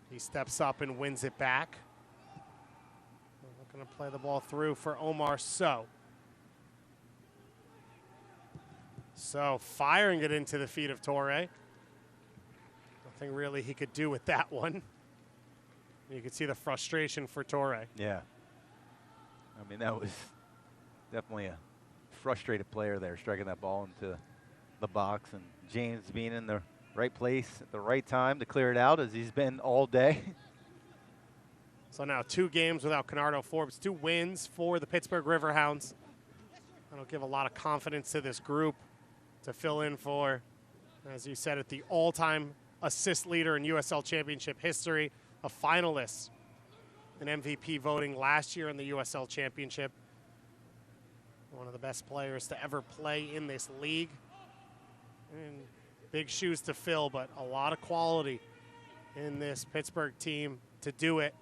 He steps up and wins it back. We're going to play the ball through for Omar So. So firing it into the feet of Torre. Nothing really he could do with that one. You could see the frustration for Torre. Yeah. I mean, that was definitely a frustrated player there, striking that ball into the box. And James being in the right place at the right time to clear it out, as he's been all day. So now 2 games without Kennardo Forbes, 2 wins for the Pittsburgh Riverhounds. That'll give a lot of confidence to this group to fill in for, as you said, at the all-time assist leader in USL Championship history, a finalist in MVP voting last year in the USL Championship. One of the best players to ever play in this league. And big shoes to fill, but a lot of quality in this Pittsburgh team to do it.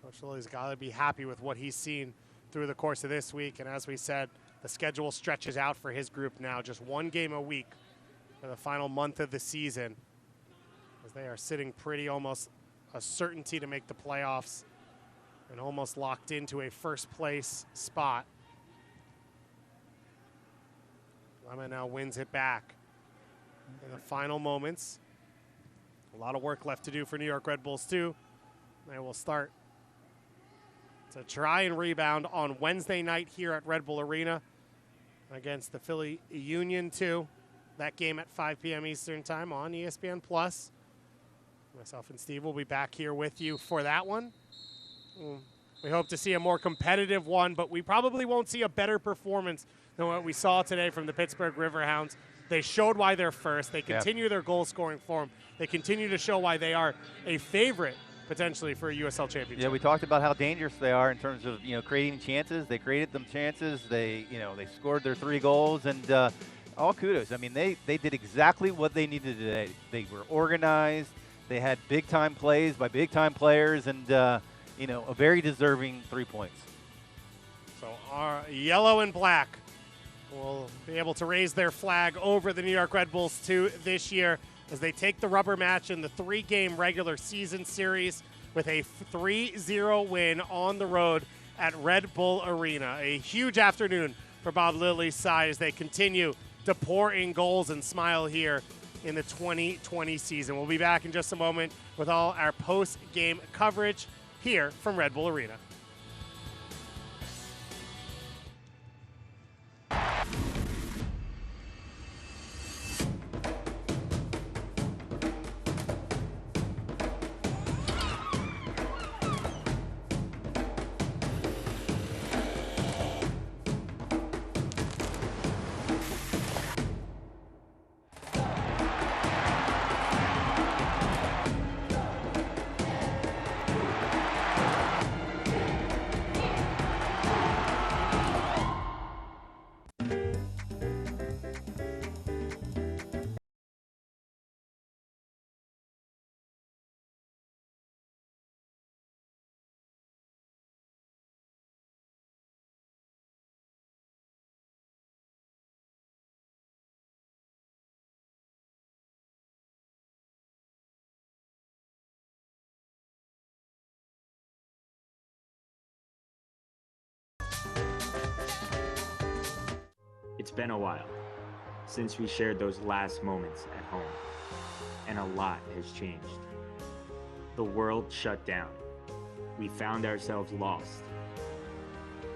Coach Lilly's got to be happy with what he's seen through the course of this week. And as we said, the schedule stretches out for his group now, just 1 game a week for the final month of the season, as they are sitting pretty almost a certainty to make the playoffs and almost locked into a first place spot. Lemon now wins it back in the final moments. A lot of work left to do for New York Red Bulls, too. They will start to try and rebound on Wednesday night here at Red Bull Arena against the Philly Union, too. That game at 5 p.m. Eastern Time on ESPN+. Myself and Steve will be back here with you for that one. We hope to see a more competitive one, but we probably won't see a better performance than what we saw today from the Pittsburgh Riverhounds. They showed why they're first. They continue their goal-scoring form. They continue to show why they are a favorite potentially for a USL championship. Yeah, we talked about how dangerous they are in terms of creating chances. They created them chances. They they scored their 3 goals, and all kudos. I mean, they did exactly what they needed today. They were organized. They had big-time plays by big-time players, and a very deserving 3 points. So our yellow and black will be able to raise their flag over the New York Red Bulls too this year as they take the rubber match in the 3-game regular season series with a 3-0 win on the road at Red Bull Arena. A huge afternoon for Bob Lilly's side as they continue to pour in goals and smile here in the 2020 season. We'll be back in just a moment with all our post-game coverage here from Red Bull Arena. It's been a while since we shared those last moments at home, and a lot has changed. The world shut down. We found ourselves lost,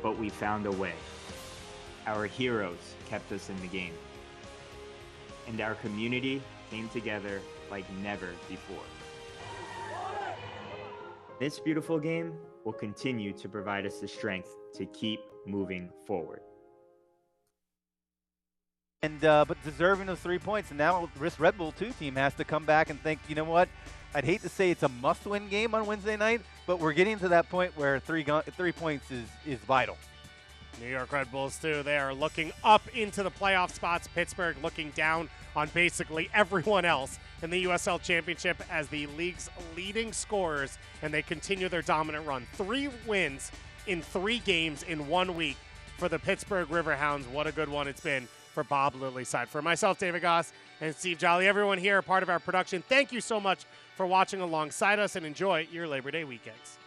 but we found a way. Our heroes kept us in the game, and our community came together like never before. This beautiful game will continue to provide us the strength to keep moving forward. And but deserving those 3 points, and now this Red Bull 2 team has to come back and think, you know what? I'd hate to say it's a must-win game on Wednesday night, but we're getting to that point where 3 points is vital. New York Red Bulls, too. They are looking up into the playoff spots. Pittsburgh looking down on basically everyone else in the USL Championship as the league's leading scorers, and they continue their dominant run. 3 wins in 3 games in 1 week for the Pittsburgh Riverhounds. What a good one it's been for Bob Lilly's side. For myself, David Goss, and Steve Jolly, everyone here, part of our production, thank you so much for watching alongside us, and enjoy your Labor Day weekends.